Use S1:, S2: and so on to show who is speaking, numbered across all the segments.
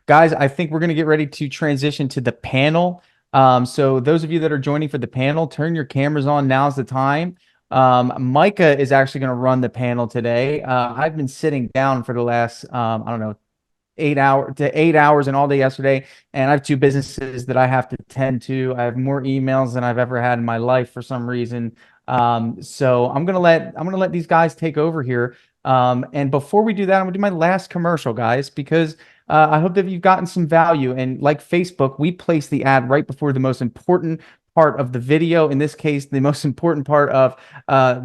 S1: Guys, I think we're going to get ready to transition to the panel. So those of you that are joining for the panel, turn your cameras on. Now's the time. Micah is actually going to run the panel today. I've been sitting down for the last, I don't know, 8 hours and all day yesterday. And I have two businesses that I have to tend to. I have more emails than I've ever had in my life for some reason. So I'm gonna let these guys take over here. And before we do that, I'm gonna do my last commercial, guys, because I hope that you've gotten some value. And like Facebook, we place the ad right before the most important part of the video. In this case, the most important part of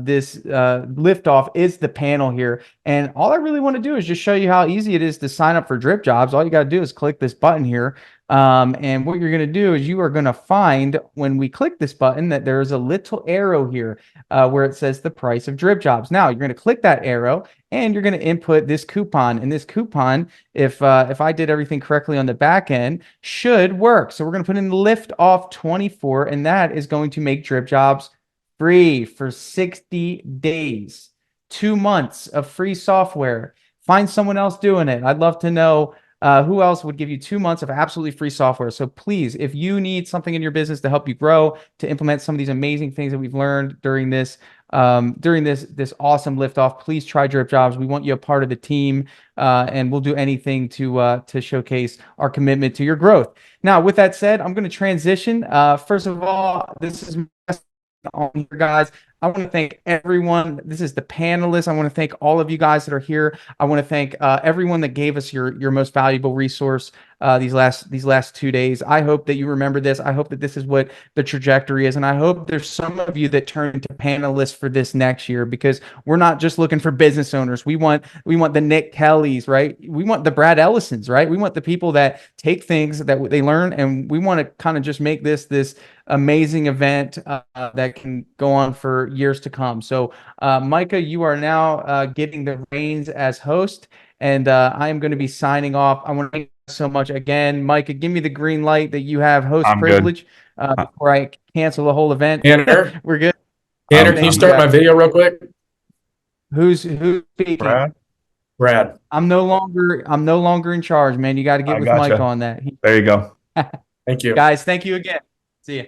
S1: this liftoff is the panel here. And all I really want to do is just show you how easy it is to sign up for Dripjobs. All you got to do is click this button here. And what you're going to do is you are going to find when we click this button that there is a little arrow here where it says the price of Dripjobs. Now you're going to click that arrow and you're going to input this coupon. And this coupon, if I did everything correctly on the back end, should work. So we're going to put in lift off 24, and that is going to make Dripjobs free for 60 days, 2 months of free software. Find someone else doing it. I'd love to know who else would give you 2 months of absolutely free software. So please, if you need something in your business to help you grow, to implement some of these amazing things that we've learned during this this awesome liftoff, please try Dripjobs. We want you a part of the team, and we'll do anything to showcase our commitment to your growth. Now, with that said, I'm going to transition. First of all, this is on here, guys. I want to thank everyone. This is the panelists. I want to thank all of you guys that are here. I want to thank everyone that gave us your most valuable resource these last 2 days. I hope that you remember this. I hope that this is what the trajectory is, and I hope there's some of you that turn to panelists for this next year, because we're not just looking for business owners. We want the Nick Kellys, right? We want the Brad Ellisons, right? We want the people that take things that they learn, and we want to kind of just make this amazing event that can go on for years to come. So, Micah, you are now getting the reins as host, and I am going to be signing off. I want to thank you so much again, Micah. Give me the green light that you have host
S2: I'm good.
S1: privilege before I cancel the whole event.
S3: Tanner,
S1: We're good.
S3: Tanner, can you start my video real quick?
S1: Who's speaking?
S3: Brad.
S1: I'm no longer in charge, man. You got to get with
S2: gotcha.
S1: Mike on that.
S2: There you go.
S3: Thank you.
S1: Guys, thank you again. See you.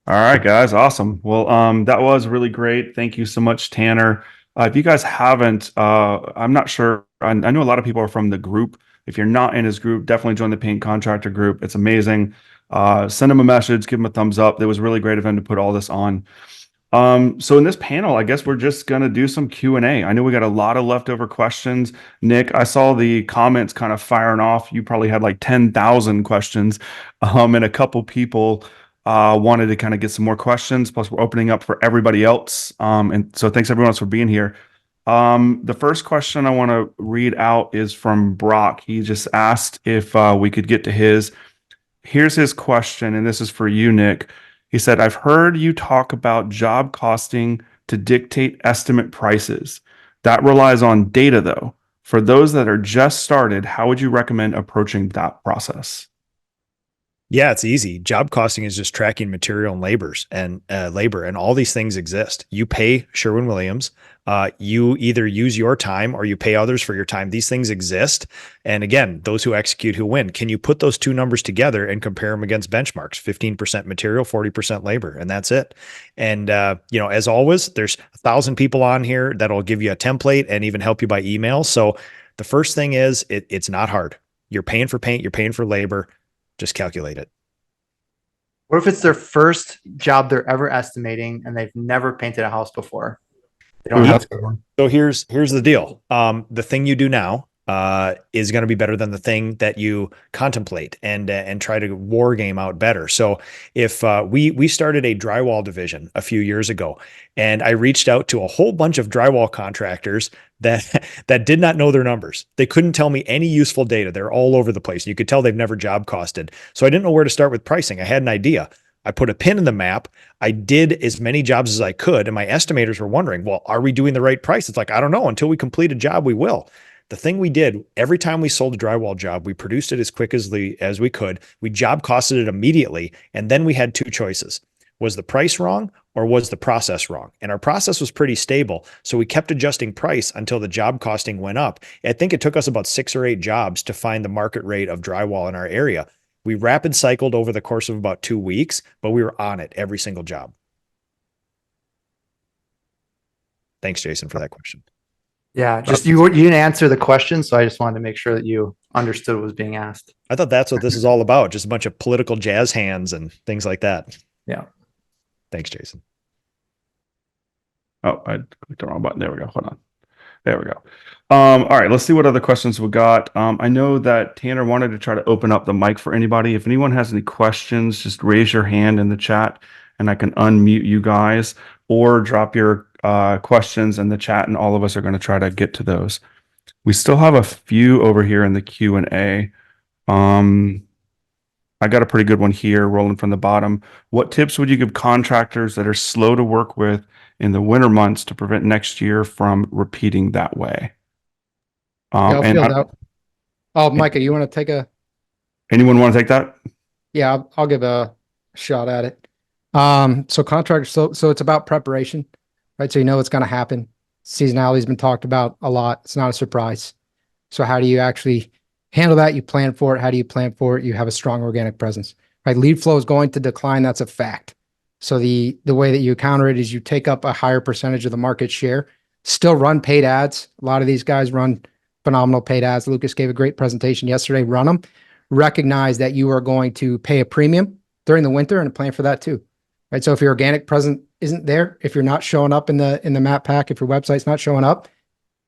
S2: All right, guys. Awesome. Well, that was really great. Thank you so much, Tanner. If you guys haven't, I'm not sure. I know a lot of people are from the group. If you're not in his group, definitely join the Paint Contractor group. It's amazing. Send him a message, give him a thumbs up. It was really great of him to put all this on. So in this panel, I guess we're just going to do some Q&A. I know we got a lot of leftover questions. Nick, I saw the comments kind of firing off. You probably had like 10,000 questions, and a couple people wanted to kind of get some more questions. Plus, we're opening up for everybody else. And so thanks everyone else for being here. The first question I want to read out is from Brock. He just asked if we could get to his. Here's his question, and this is for you, Nick. He said, I've heard you talk about job costing to dictate estimate prices. That relies on data, though. For those that are just started, how would you recommend approaching that process?
S4: Yeah, it's easy. Job costing is just tracking material and labor, and all these things exist. You pay Sherwin-Williams. You either use your time or you pay others for your time. These things exist. And again, those who execute who win. Can you put those two numbers together and compare them against benchmarks? 15% material, 40% labor, and that's it. And as always, there's 1,000 people on here that'll give you a template and even help you by email. So the first thing is it's not hard. You're paying for paint, you're paying for labor. Just calculate it.
S5: What if it's their first job they're ever estimating and they've never painted a house before? They don't have to.
S4: So here's the deal. The thing you do now is going to be better than the thing that you contemplate and try to war game out better. So if we started a drywall division a few years ago, and I reached out to a whole bunch of drywall contractors that did not know their numbers. They couldn't tell me any useful data. They're all over the place. You could tell they've never job costed. So I didn't know where to start with pricing. I had an idea. I put a pin in the map. I did as many jobs as I could. And my estimators were wondering, well, are we doing the right price? It's like, I don't know. Until we complete a job, we will. The thing we did, every time we sold a drywall job, we produced it as quick as we could. We job costed it immediately. And then we had two choices. Was the price wrong or was the process wrong? And our process was pretty stable. So we kept adjusting price until the job costing went up. I think it took us about 6 or 8 jobs to find the market rate of drywall in our area. We rapid cycled over the course of about 2 weeks, but we were on it every single job. Thanks, Jason, for that question.
S5: Yeah, just you didn't answer the question, so I just wanted to make sure that you understood what was being asked.
S4: I thought that's what this is all about, just a bunch of political jazz hands and things like that.
S5: Yeah.
S4: Thanks, Jason.
S2: Oh, I clicked the wrong button. There we go. Hold on. There we go. All right, let's see what other questions we got. I know that Tanner wanted to try to open up the mic for anybody. If anyone has any questions, just raise your hand in the chat and I can unmute you guys, or drop your questions in the chat and all of us are going to try to get to those. We still have a few over here in the Q&A. I got a pretty good one here rolling from the bottom. What tips would you give contractors that are slow to work with in the winter months to prevent next year from repeating that way?
S6: Yeah, I'll field out. Oh, Micah, you want to take a?
S2: Anyone want to take that?
S6: Yeah, I'll give a shot at it. So contractors, so it's about preparation, right? So you know what's going to happen. Seasonality has been talked about a lot. It's not a surprise. So how do you actually handle that? You plan for it. How do you plan for it? You have a strong organic presence, right? Lead flow is going to decline. That's a fact. So the way that you counter it is you take up a higher percentage of the market share, still run paid ads. A lot of these guys run phenomenal paid ads. Lucas gave a great presentation yesterday. Run them. Recognize that you are going to pay a premium during the winter and plan for that too, right? So if your organic presence isn't there, if you're not showing up in the map pack, if your website's not showing up,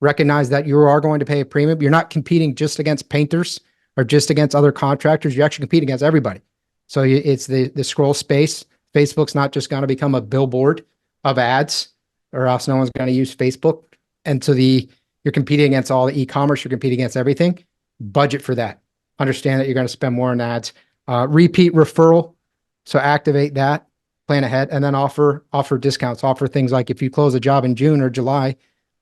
S6: recognize that you are going to pay a premium. You're not competing just against painters or just against other contractors. You actually compete against everybody. So it's the scroll space. Facebook's not just going to become a billboard of ads, or else no one's going to use Facebook. And so you're competing against all the e-commerce. You're competing against everything. Budget for that. Understand that you're going to spend more on ads. Repeat referral. So activate that. Plan ahead, and then offer discounts. Offer things like if you close a job in June or July,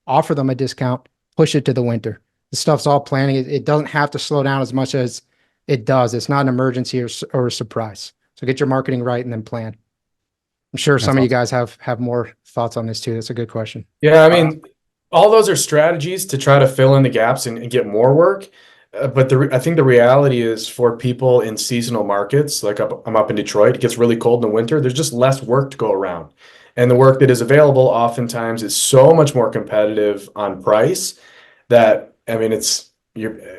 S6: offer them a discount, push it to the winter. The stuff's all planning. It doesn't have to slow down as much as it does. It's not an emergency or a surprise. So get your marketing right and then plan. I'm sure some of you guys have more thoughts on this too. That's a good question.
S3: Yeah, I mean, all those are strategies to try to fill in the gaps and get more work. But I think the reality is for people in seasonal markets, like I'm up in Detroit, it gets really cold in the winter. There's just less work to go around. And the work that is available oftentimes is so much more competitive on price that, I mean,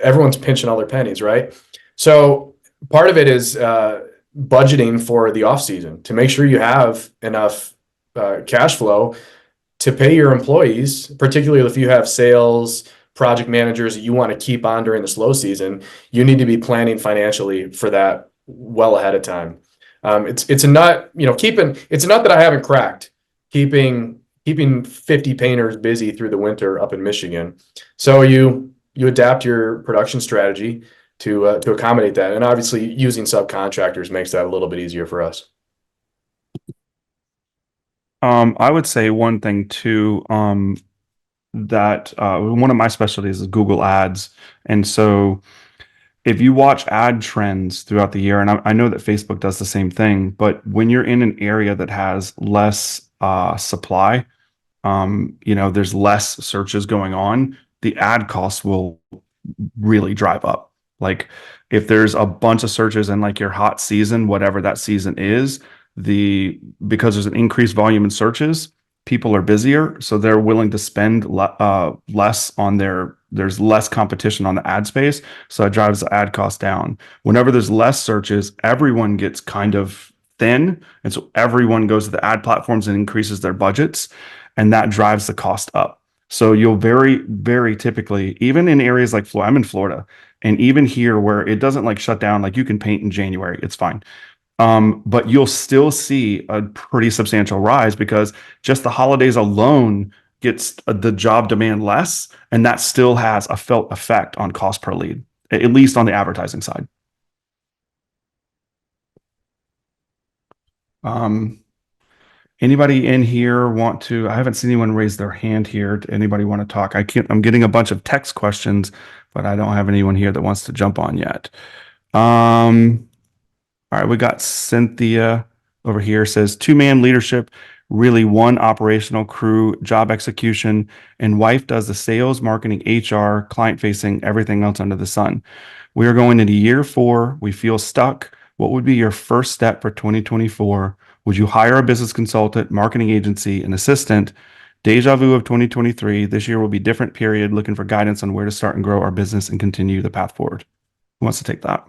S3: everyone's pinching all their pennies, right? So part of it is budgeting for the off season to make sure you have enough cash flow to pay your employees, particularly if you have sales, project managers that you want to keep on during the slow season. You need to be planning financially for that well ahead of time. It's a nut, it's a nut that I haven't cracked, keeping 50 painters busy through the winter up in Michigan. So you adapt your production strategy to accommodate that. And obviously using subcontractors makes that a little bit easier for us.
S2: I would say one thing too, that one of my specialties is Google Ads. And so if you watch ad trends throughout the year, and I know that Facebook does the same thing, but when you're in an area that has less supply, there's less searches going on, the ad costs will really drive up. Like if there's a bunch of searches in like your hot season, whatever that season is, because there's an increased volume in searches, people are busier, so they're willing to spend less on there's less competition on the ad space, so it drives the ad cost down. Whenever there's less searches, everyone gets kind of thin, and so everyone goes to the ad platforms and increases their budgets, and that drives the cost up. So you'll very, very typically, even in areas like Florida, I'm in Florida, and even here where it doesn't like shut down, like you can paint in January, it's fine. But you'll still see a pretty substantial rise because just the holidays alone gets the job demand less, and that still has a felt effect on cost per lead, at least on the advertising side. Anybody in here want to? I haven't seen anyone raise their hand here. Anybody want to talk? I'm getting a bunch of text questions, but I don't have anyone here that wants to jump on yet. All right, we got Cynthia over here says 2-man leadership really one operational crew, job execution, and wife does the sales, marketing, HR, client facing, everything else under the sun. We are going into year 4. We feel stuck. What would be your first step for 2024? Would you hire a business consultant, marketing agency, an assistant? Deja vu of 2023. This year will be different period, looking for guidance on where to start and grow our business and continue the path forward. Who wants to take that?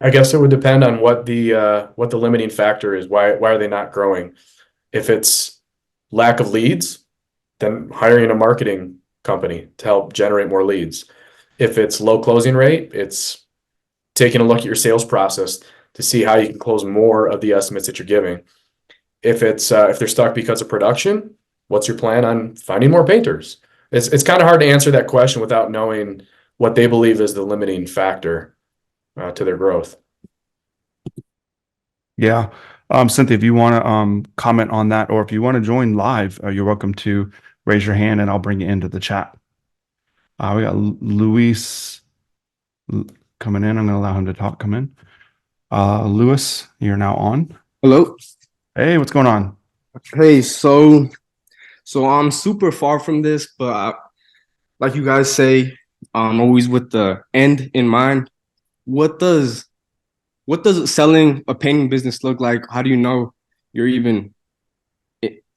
S3: I guess it would depend on what the limiting factor is. Why are they not growing? If it's lack of leads, then hiring a marketing company to help generate more leads. If it's low closing rate, it's taking a look at your sales process to see how you can close more of the estimates that you're giving. If it's if they're stuck because of production, what's your plan on finding more painters? It's kind of hard to answer that question without knowing what they believe is the limiting factor to their growth.
S2: Yeah. Cynthia, if you want to comment on that, or if you want to join live, you're welcome to raise your hand and I'll bring you into the chat. We got Luis coming in. I'm going to allow him to come in. Lewis, you're now on.
S7: Hello.
S2: Hey, what's going on?
S7: Hey, so I'm super far from this, but like you guys say, always with the end in mind. What does selling a painting business look like? How do you know you're even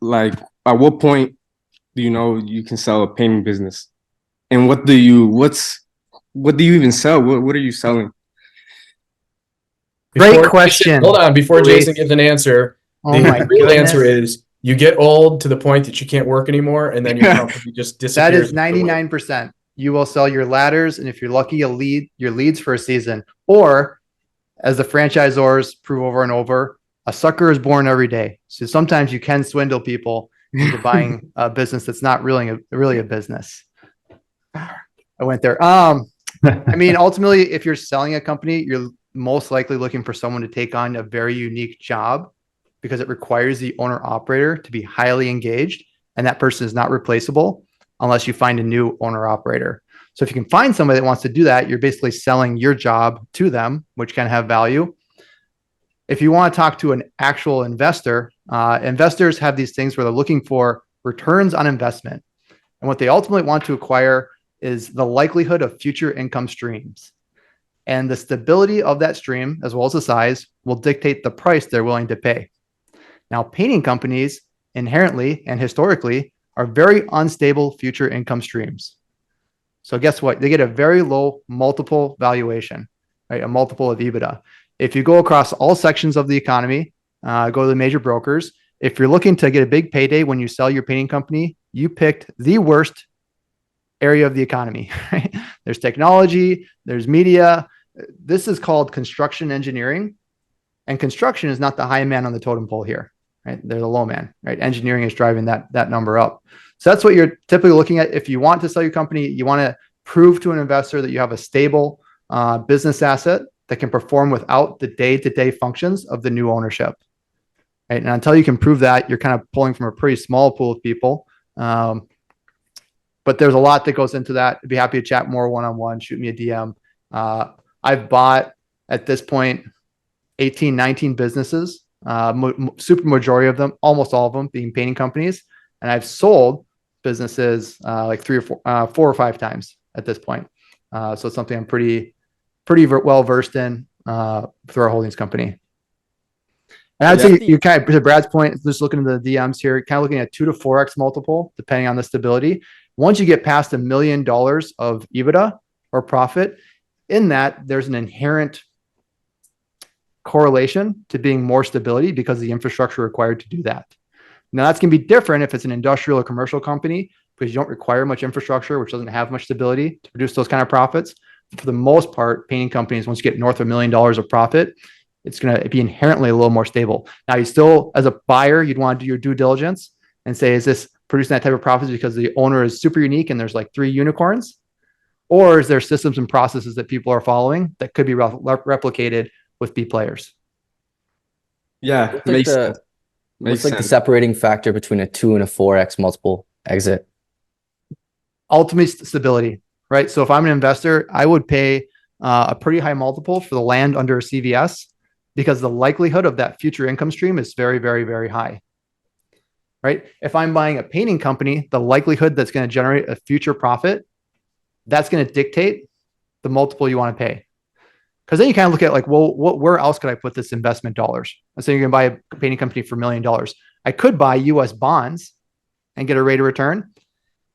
S7: like at what point do you know you can sell a painting business? And what do you even sell? What are you selling?
S5: Great question.
S3: Hold on, before
S5: Luis.
S3: Jason gives an answer,
S5: Oh
S3: the
S5: my
S3: real
S5: goodness.
S3: answer is you get old to the point that you can't work anymore, and then your company just disappears.
S5: That is 99%. You will sell your ladders, and if you're lucky, you'll lead your leads for a season. Or, as the franchisors prove over and over, a sucker is born every day. So sometimes you can swindle people into buying a business that's not really a business. I went there. I mean, ultimately, if you're selling a company, you're most likely looking for someone to take on a very unique job because it requires the owner operator to be highly engaged, and that person is not replaceable unless you find a new owner operator. So if you can find somebody that wants to do that, you're basically selling your job to them, which can have value. If you want to talk to an actual investor, investors have these things where they're looking for returns on investment. And what they ultimately want to acquire is the likelihood of future income streams. And the stability of that stream, as well as the size, will dictate the price they're willing to pay. Now, painting companies inherently and historically are very unstable future income streams. So guess what? They get a very low multiple valuation, right? A multiple of EBITDA. If you go across all sections of the economy, go to the major brokers, if you're looking to get a big payday when you sell your painting company, you picked the worst area of the economy, right? There's technology, there's media. This is called construction engineering. And construction is not the high man on the totem pole here, right? They're the low man, right? Engineering is driving that number up. So that's what you're typically looking at. If you want to sell your company, you want to prove to an investor that you have a stable business asset that can perform without the day-to-day functions of the new ownership. Right? And until you can prove that, you're kind of pulling from a pretty small pool of people. But there's a lot that goes into that. I'd be happy to chat more one-on-one. Shoot me a DM. I've bought at this point 18, 19 businesses, super majority of them, almost all of them being painting companies. And I've sold businesses like 4 or 5 times at this point. So it's something I'm pretty well versed in through our holdings company. And I'd say you kind of, to Brad's point, just looking at the DMs here, kind of looking at 2 to 4x multiple, depending on the stability. Once you get past $1 million of EBITDA or profit, in that there's an inherent correlation to being more stability because of the infrastructure required to do that. Now that's going to be different if it's an industrial or commercial company because you don't require much infrastructure, which doesn't have much stability to produce those kind of profits. For the most part, painting companies, once you get north of $1 million of profit, it's going to be inherently a little more stable. Now, you still, as a buyer, you'd want to do your due diligence and say, is this producing that type of profits because the owner is super unique and there's like 3 unicorns? Or is there systems and processes that people are following that could be replicated with B players?
S7: Yeah,
S8: What's like the separating factor between a 2 and a 4x multiple exit?
S5: Ultimate stability, right? So if I'm an investor, I would pay a pretty high multiple for the land under a CVS because the likelihood of that future income stream is very, very, very high. Right? If I'm buying a painting company, the likelihood that's going to generate a future profit, that's going to dictate the multiple you want to pay. Because then you kind of look at like, well, where else could I put this investment dollars? Let's say you're going to buy a painting company for $1 million. I could buy US bonds and get a rate of return.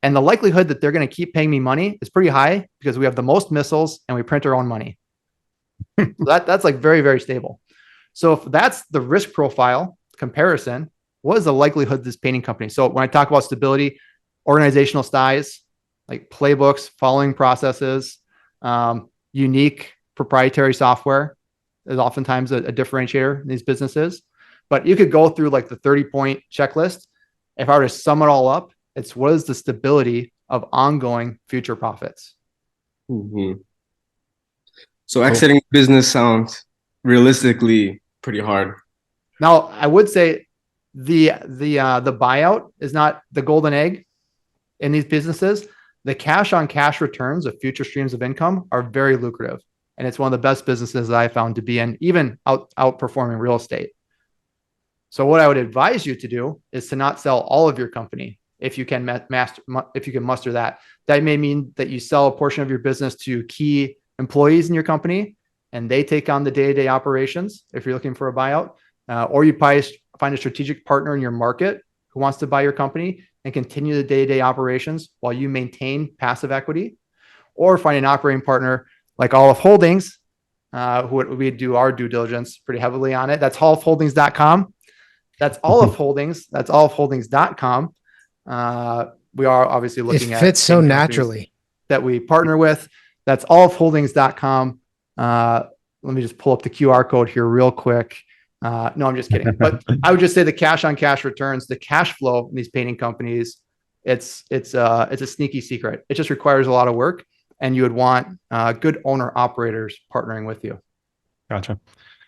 S5: And the likelihood that they're going to keep paying me money is pretty high because we have the most missiles and we print our own money. So that's like very, very stable. So if that's the risk profile comparison, what is the likelihood of this painting company? So when I talk about stability, organizational size, like playbooks, following processes, unique proprietary software is oftentimes a differentiator in these businesses. But you could go through like the 30-point checklist. If I were to sum it all up, it's what is the stability of ongoing future profits?
S7: Mm-hmm. So exiting business sounds realistically pretty hard.
S5: Now, I would say the buyout is not the golden egg in these businesses. The cash on cash returns of future streams of income are very lucrative. And it's one of the best businesses that I found to be in, even outperforming real estate. So what I would advise you to do is to not sell all of your company. If you can muster that. That may mean that you sell a portion of your business to key employees in your company and they take on the day-to-day operations if you're looking for a buyout, or you probably find a strategic partner in your market who wants to buy your company and continue the day-to-day operations while you maintain passive equity, or find an operating partner like Olive Holdings, who we do our due diligence pretty heavily on it. That's oliveholdings.com. That's Olive Holdings. That's oliveholdings.com. We are obviously looking at
S6: it fits so naturally
S5: that we partner with. That's oliveholdings.com. Let me just pull up the QR code here real quick. No, I'm just kidding. But I would just say the cash on cash returns, the cash flow in these painting companies, it's a sneaky secret. It just requires a lot of work, and you would want good owner operators partnering with you.
S2: Gotcha.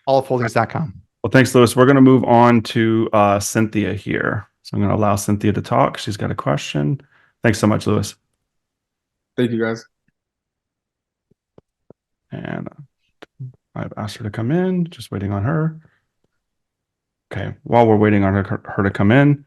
S5: Oliveholdings.com.
S2: Well, thanks, Lewis. We're going to move on to Cynthia here. So I'm going to allow Cynthia to talk. She's got a question. Thanks so much, Lewis.
S7: Thank you, guys.
S2: And I've asked her to come in, just waiting on her. Okay, while we're waiting on her to come in,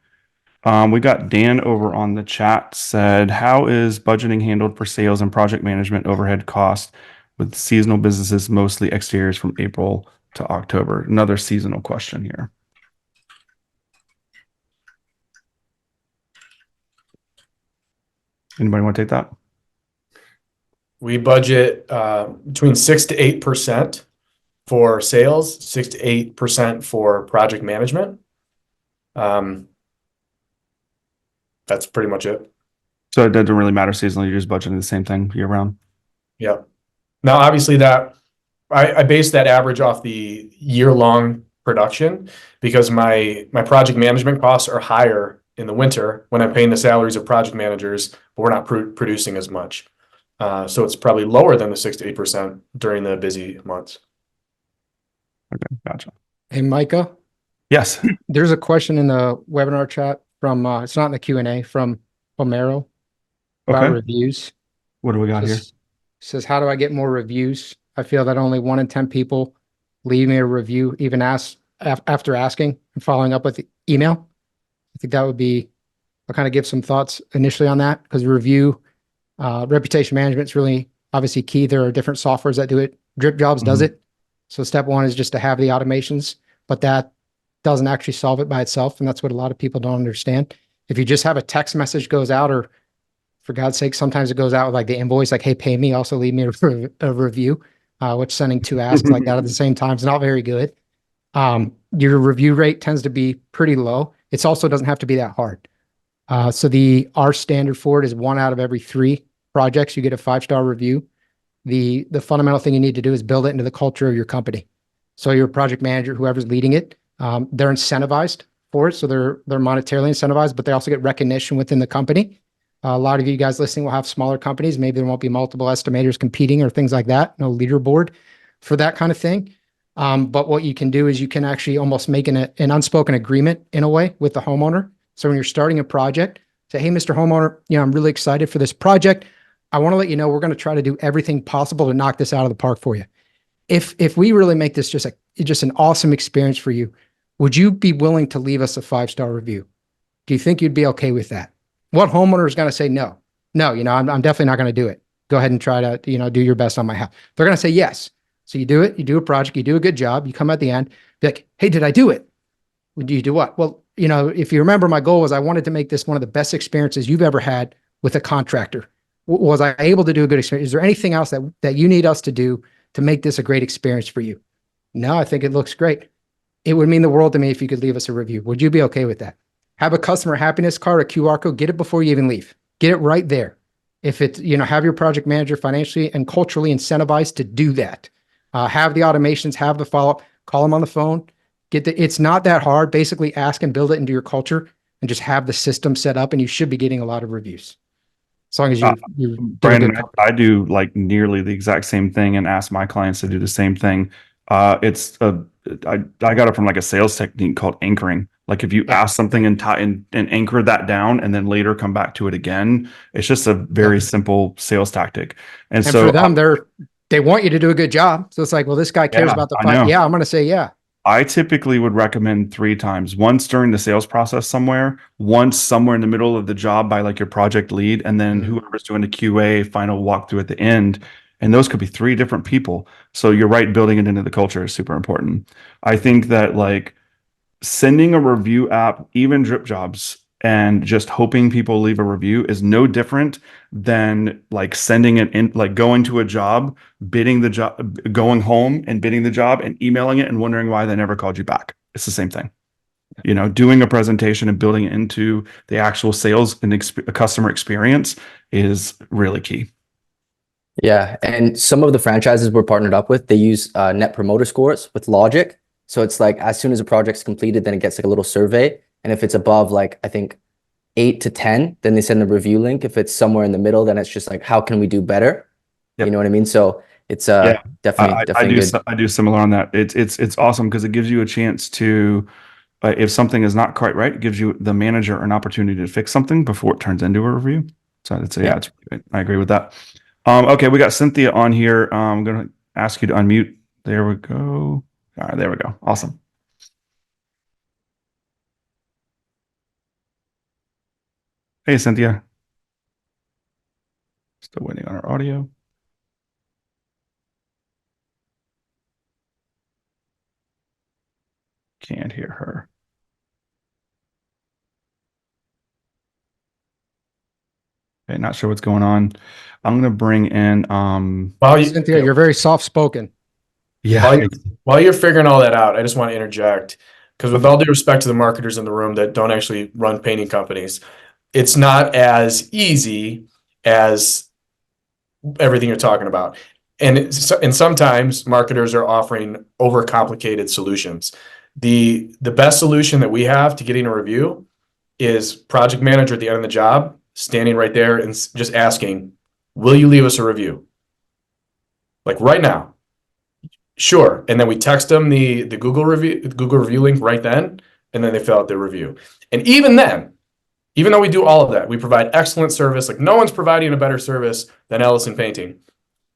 S2: we got Dan over on the chat said, how is budgeting handled for sales and project management overhead costs with seasonal businesses, mostly exteriors from April to October? Another seasonal question here. Anybody want to take that?
S3: We budget between 6 to 8% for sales, 6 to 8% for project management. That's pretty much it.
S2: So it doesn't really matter seasonally. You're just budgeting the same thing year round.
S3: Yeah. Now, obviously, that I base that average off the year-long production because my project management costs are higher in the winter when I'm paying the salaries of project managers, but we're not producing as much. So it's probably lower than the 6 to 8% during the busy months.
S2: Okay, gotcha.
S6: Hey, Micah.
S2: Yes.
S6: There's a question in the webinar chat from, it's not in the Q&A, from Homero about reviews.
S2: What do we got here?
S6: Says, how do I get more reviews? I feel that only 1 in 10 people leave me a review, even after asking and following up with the email. I think that would be, I'll kind of give some thoughts initially on that because review, reputation management is really obviously key. There are different softwares that do it. Dripjobs does it. So step 1 is just to have the automations, but that doesn't actually solve it by itself. And that's what a lot of people don't understand. If you just have a text message goes out, or for God's sake, sometimes it goes out with like the invoice, like, hey, pay me, also leave me a review, which sending 2 asks like that at the same time is not very good. Your review rate tends to be pretty low. It also doesn't have to be that hard. So our standard for it is 1 out of every 3 projects, you get a 5-star review. The fundamental thing you need to do is build it into the culture of your company. So your project manager, whoever's leading it, they're incentivized for it. So they're monetarily incentivized, but they also get recognition within the company. A lot of you guys listening will have smaller companies. Maybe there won't be multiple estimators competing or things like that. No leaderboard for that kind of thing. But what you can do is you can actually almost make an unspoken agreement in a way with the homeowner. So when you're starting a project, say, hey, Mr. Homeowner, I'm really excited for this project. I want to let you know we're going to try to do everything possible to knock this out of the park for you. If we really make this just an awesome experience for you, would you be willing to leave us a 5-star review? Do you think you'd be okay with that? What homeowner is going to say no? No, I'm definitely not going to do it. Go ahead and try to, do your best on my house. They're going to say yes. So you do it, you do a project, you do a good job, you come at the end, be like, hey, did I do it? Do you do what? Well, if you remember, my goal was I wanted to make this one of the best experiences you've ever had with a contractor. Was I able to do a good experience? Is there anything else that you need us to do to make this a great experience for you? No, I think it looks great. It would mean the world to me if you could leave us a review. Would you be okay with that? Have a customer happiness card, a QR code, get it before you even leave. Get it right there. If it's, have your project manager financially and culturally incentivized to do that. Have the automations, have the follow-up, call them on the phone, it's not that hard. Basically ask and build it into your culture and just have the system set up, and you should be getting a lot of reviews. As long as you
S2: Brandon, I do like nearly the exact same thing and ask my clients to do the same thing. I got it from like a sales technique called anchoring. Like if you ask something and anchor that down and then later come back to it again, it's just a very simple sales tactic. And so
S6: for them, they want you to do a good job. So it's like, well, this guy cares about the fight. Yeah, I'm going to say yeah.
S2: I typically would recommend 3 times. Once during the sales process somewhere, once somewhere in the middle of the job by like your project lead, and then whoever's doing the QA final walkthrough at the end. And those could be 3 different people. So you're right, building it into the culture is super important. I think that like sending a review app, even Dripjobs, and just hoping people leave a review is no different than like sending it in, like going to a job, bidding the job, going home and bidding the job and emailing it and wondering why they never called you back. It's the same thing. Doing a presentation and building it into the actual sales and customer experience is really key.
S8: Yeah. And some of the franchises we're partnered up with, they use net promoter scores with Logic. So it's like as soon as a project's completed, then it gets like a little survey. And if it's above like, I think 8 to 10, then they send the review link. If it's somewhere in the middle, then it's just like, how can we do better? Yep. You know what I mean? So it's definitely good.
S2: I do similar on that. It's awesome because it gives you a chance to, if something is not quite right, it gives you the manager an opportunity to fix something before it turns into a review. So it's really good. I agree with that. Okay, we got Cynthia on here. I'm going to ask you to unmute. There we go. All right, there we go. Awesome. Hey, Cynthia. Still waiting on our audio. Can't hear her. Okay, not sure what's going on. I'm going to bring in
S6: Cynthia, you're very soft-spoken.
S2: Yeah.
S3: While you're figuring all that out, I just want to interject because with all due respect to the marketers in the room that don't actually run painting companies, it's not as easy as everything you're talking about. And sometimes marketers are offering overcomplicated solutions. The best solution that we have to getting a review is project manager at the end of the job, standing right there and just asking, will you leave us a review? Like right now. Sure. And then we text them the Google review link right then, and then they fill out their review. And even then, even though we do all of that, we provide excellent service. Like no one's providing a better service than Ellison Painting.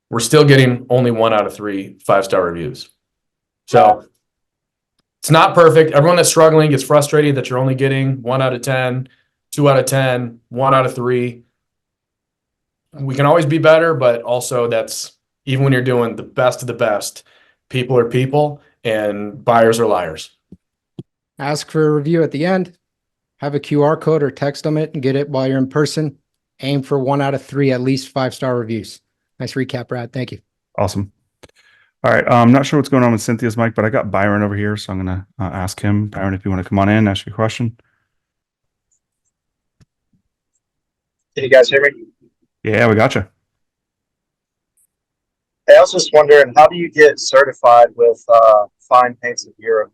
S3: We're still getting only 1 out of 3 5-star reviews. So it's not perfect. Everyone that's struggling gets frustrated that you're only getting 1 out of 10, 2 out of 10, 1 out of 3. We can always be better, but also that's even when you're doing the best of the best, people are people and buyers are liars.
S6: Ask for a review at the end. Have a QR code or text them it and get it while you're in person. Aim for 1 out of 3, at least 5-star reviews. Nice recap, Brad. Thank you.
S2: Awesome. All right. I'm not sure what's going on with Cynthia's mic, but I got Byron over here, so I'm going to ask him. Byron, if you want to come on in, ask your question.
S9: Can you guys hear me?
S2: Yeah, we got you.
S9: Hey, I was just wondering, how do you get certified with Fine Paints of Europe?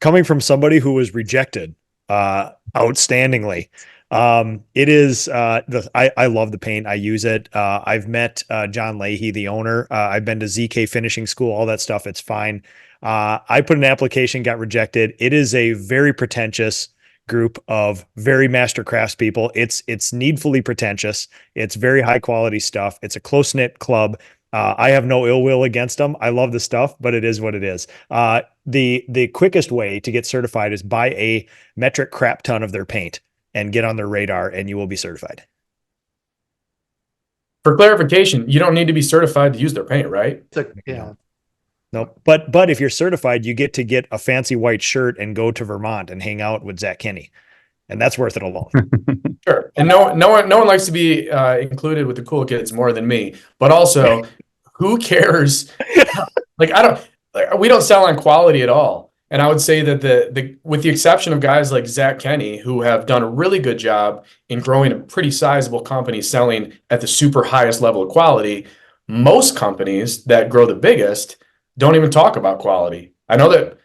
S4: Coming from somebody who was rejected outstandingly. It is I love the paint. I use it. I've met John Leahy, the owner. I've been to ZK finishing school, all that stuff. It's fine. I put an application, got rejected. It is a very pretentious, group of very master craftspeople. It's needfully pretentious. It's very high quality stuff. It's a close knit club. I have no ill will against them. I love the stuff, but it is what it is. The quickest way to get certified is buy a metric crap ton of their paint and get on their radar, and you will be certified.
S3: For clarification, you don't need to be certified to use their paint, right?
S5: Yeah.
S4: Nope. But if you're certified, you get a fancy white shirt and go to Vermont and hang out with Zach Kenny, and that's worth it alone.
S3: Sure. And no one likes to be included with the cool kids more than me. But also, who cares? Like we don't sell on quality at all. And I would say that the with the exception of guys like Zach Kenny, who have done a really good job in growing a pretty sizable company selling at the super highest level of quality, most companies that grow the biggest don't even talk about quality. I know that,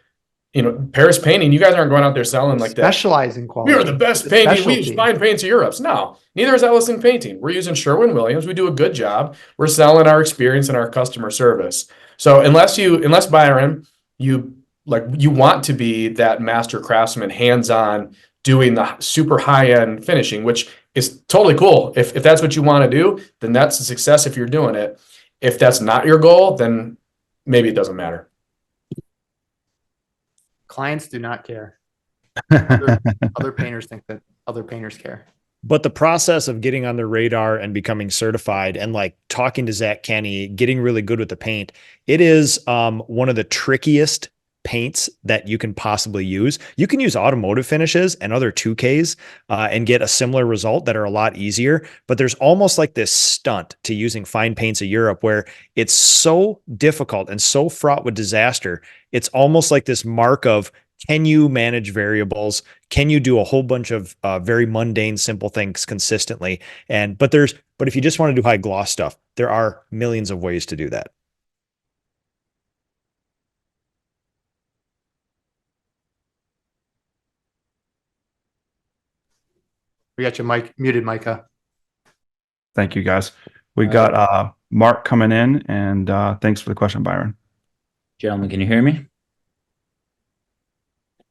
S3: Paris Painting, you guys aren't going out there selling like that.
S5: Specialize in quality.
S3: We are the best painting. We use fine paints of Europe's. No, neither is Ellison Painting. We're using Sherwin-Williams. We do a good job. We're selling our experience and our customer service. So unless Byron, you want to be that master craftsman, hands-on, doing the super high-end finishing, which is totally cool. If that's what you want to do, then that's a success if you're doing it. If that's not your goal, then maybe it doesn't matter.
S5: Clients do not care. Other painters think that other painters care.
S4: But the process of getting on the radar and becoming certified and like talking to Zach Kenny, getting really good with the paint, it is one of the trickiest paints that you can possibly use. You can use automotive finishes and other 2Ks and get a similar result that are a lot easier. But there's almost like this stunt to using fine paints of Europe where it's so difficult and so fraught with disaster. It's almost like this mark of, can you manage variables? Can you do a whole bunch of very mundane, simple things consistently? But if you just want to do high gloss stuff, there are millions of ways to do that.
S5: We got you muted, Micah.
S2: Thank you, guys. We got Mark coming in, and thanks for the question, Byron.
S10: Gentlemen, can you hear me?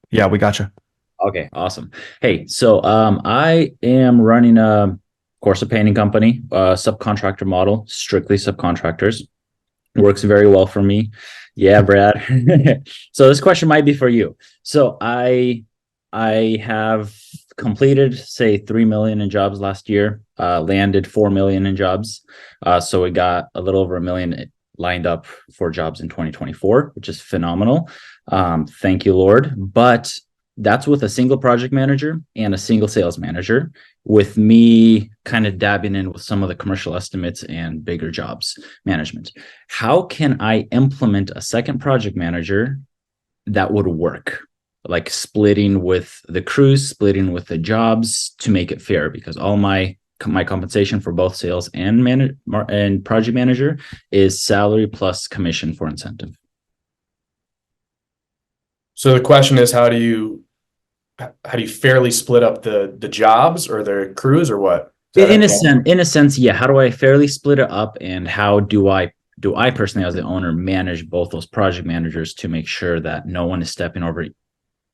S2: Yeah, we got you.
S10: Okay, awesome. Hey, so I am running a course of painting company, subcontractor model, strictly subcontractors. Works very well for me. Yeah, Brad. So this question might be for you. So I have completed, say, 3 million in jobs last year, landed 4 million in jobs. So we got a little over 1 million lined up for jobs in 2024, which is phenomenal. Thank you, Lord. But that's with a single project manager and a single sales manager, with me kind of dabbing in with some of the commercial estimates and bigger jobs management. How can I implement a second project manager that would work? Like splitting with the crews, splitting with the jobs to make it fair, because all my compensation for both sales and project manager is salary plus commission for incentive.
S3: So the question is, how do you fairly split up the jobs or the crews, or what?
S10: In a sense, yeah. How do I fairly split it up, and how do I personally, as the owner, manage both those project managers to make sure that no one is stepping over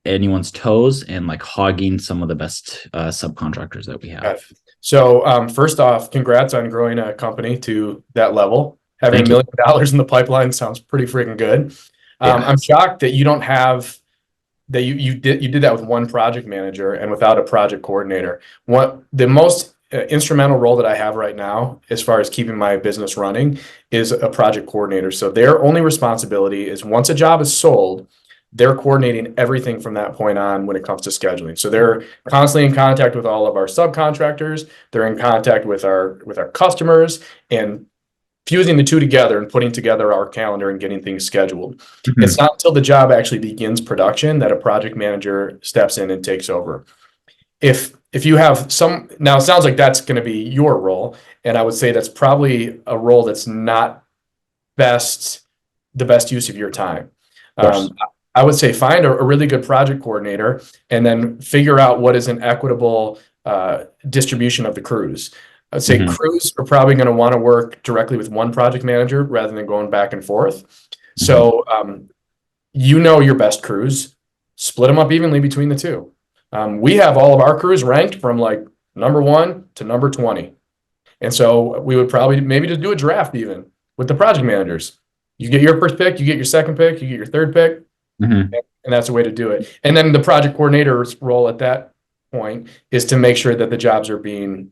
S10: anyone's toes and like hogging some of the best subcontractors that we have?
S3: So first off, congrats on growing a company to that level. Having $1 million in the pipeline sounds pretty freaking good. I'm shocked that you don't have that. You did that with one project manager and without a project coordinator. The most instrumental role that I have right now, as far as keeping my business running, is a project coordinator. So their only responsibility is, once a job is sold, they're coordinating everything from that point on when it comes to scheduling. So they're constantly in contact with all of our subcontractors. They're in contact with our customers, and fusing the two together and putting together our calendar and getting things scheduled. Mm-hmm. It's not until the job actually begins production that a project manager steps in and takes over. If you have now it sounds like that's going to be your role, and I would say that's probably a role that's not the best use of your time. I would say find a really good project coordinator and then figure out what is an equitable distribution of the crews. I'd say crews are probably going to want to work directly with one project manager rather than going back and forth. So your best crews, split them up evenly between the two. We have all of our crews ranked from like number 1 to number 20. And so we would probably maybe just do a draft even with the project managers. You get your first pick, you get your second pick, you get your third pick,
S10: Mhm.
S3: and that's the way to do it. And then the project coordinator's role at that point is to make sure that the jobs are being,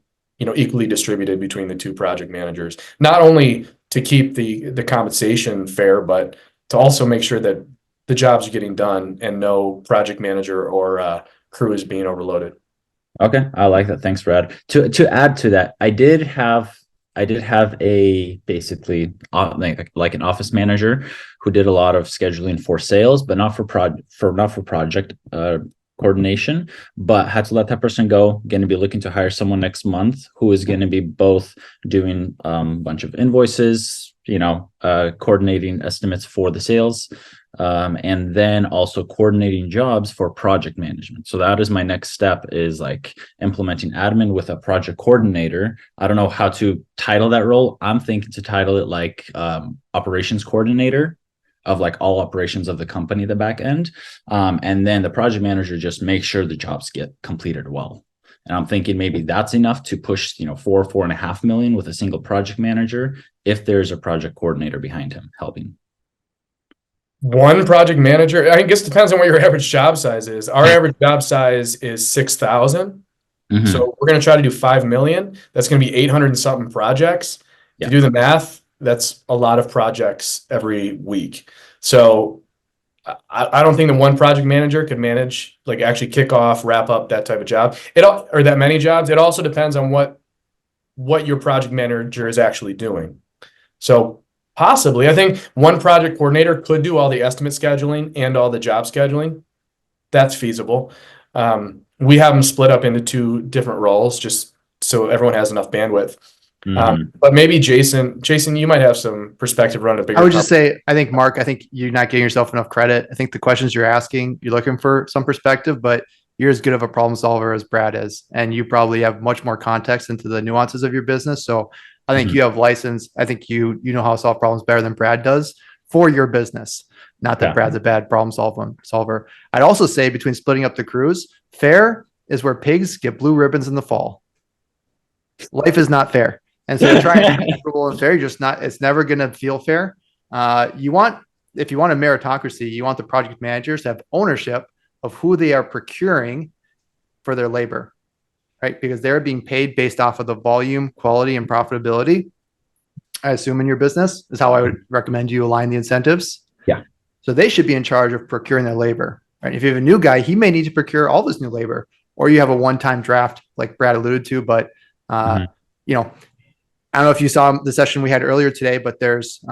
S3: equally distributed between the two project managers, not only to keep the compensation fair, but to also make sure that the jobs are getting done and no project manager or crew is being overloaded.
S10: Okay, I like that. Thanks, Brad. To add to that, I did have a basically like an office manager who did a lot of scheduling for sales, but not for project coordination, but had to let that person go. Going to be looking to hire someone next month who is going to be both doing a bunch of invoices, coordinating estimates for the sales, and then also coordinating jobs for project management. So that is my next step, is like implementing admin with a project coordinator. I don't know how to title that role. I'm thinking to title it like operations coordinator of like all operations of the company, the back end. And then the project manager just makes sure the jobs get completed well. And I'm thinking maybe that's enough to push, 4.5 million with a single project manager if there's a project coordinator behind him helping.
S3: One project manager, I guess it depends on what your average job size is. Our average job size is 6,000.
S10: Mhm.
S3: So we're going to try to do 5 million. That's going to be 800 and something projects.
S10: Yeah.
S3: To do the math, that's a lot of projects every week. So I don't think that one project manager could manage, like actually kick off, wrap up that type of job. Or that many jobs. It also depends on what your project manager is actually doing. So possibly, I think one project coordinator could do all the estimate scheduling and all the job scheduling. That's feasible. We have them split up into 2 different roles just so everyone has enough bandwidth. But maybe Jason, you might have some perspective around a bigger.
S5: I would just say, I think, Mark, I think you're not giving yourself enough credit. I think the questions you're asking, you're looking for some perspective, but you're as good of a problem solver as Brad is. And you probably have much more context into the nuances of your business. So I think you have license. I think you know how to solve problems better than Brad does for your business. Not that Brad's a bad problem solver. I'd also say between splitting up the crews, fair is where pigs get blue ribbons in the fall. Life is not fair. And so trying to be equitable and fair, it's never going to feel fair. If you want a meritocracy, you want the project managers to have ownership of who they are procuring for their labor, right? Because they're being paid based off of the volume, quality, and profitability. I assume in your business is how I would recommend you align the incentives.
S10: Yeah.
S5: So they should be in charge of procuring their labor, right? If you have a new guy, he may need to procure all this new labor, or you have a one-time draft like Brad alluded to, but I don't know if you saw the session we had earlier today, but there's,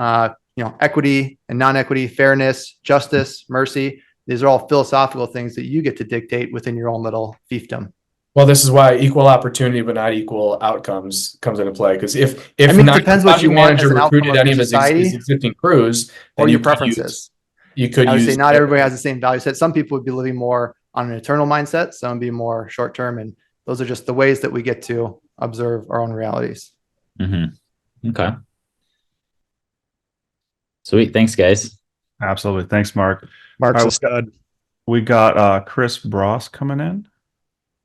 S5: equity and non-equity, fairness, justice, mercy. These are all philosophical things that you get to dictate within your own little fiefdom.
S3: Well, this is why equal opportunity but not equal outcomes comes into play. Because if
S5: I mean, it
S3: not
S5: depends what you want as an outcome
S3: recruited
S5: of
S3: any
S5: your
S3: of his
S5: society
S3: existing crews,
S5: or
S3: then
S5: your
S3: you could
S5: preferences.
S3: You could
S5: I would
S3: use
S5: say not everybody has the same value set. Some people would be living more on an eternal mindset. Some would be more short term, and those are just the ways that we get to observe our own realities.
S10: Okay. Sweet. Thanks, guys.
S2: Absolutely. Thanks, Mark.
S4: Mark's
S2: All
S4: a
S2: right,
S4: stud.
S2: we got Chris Bross coming in.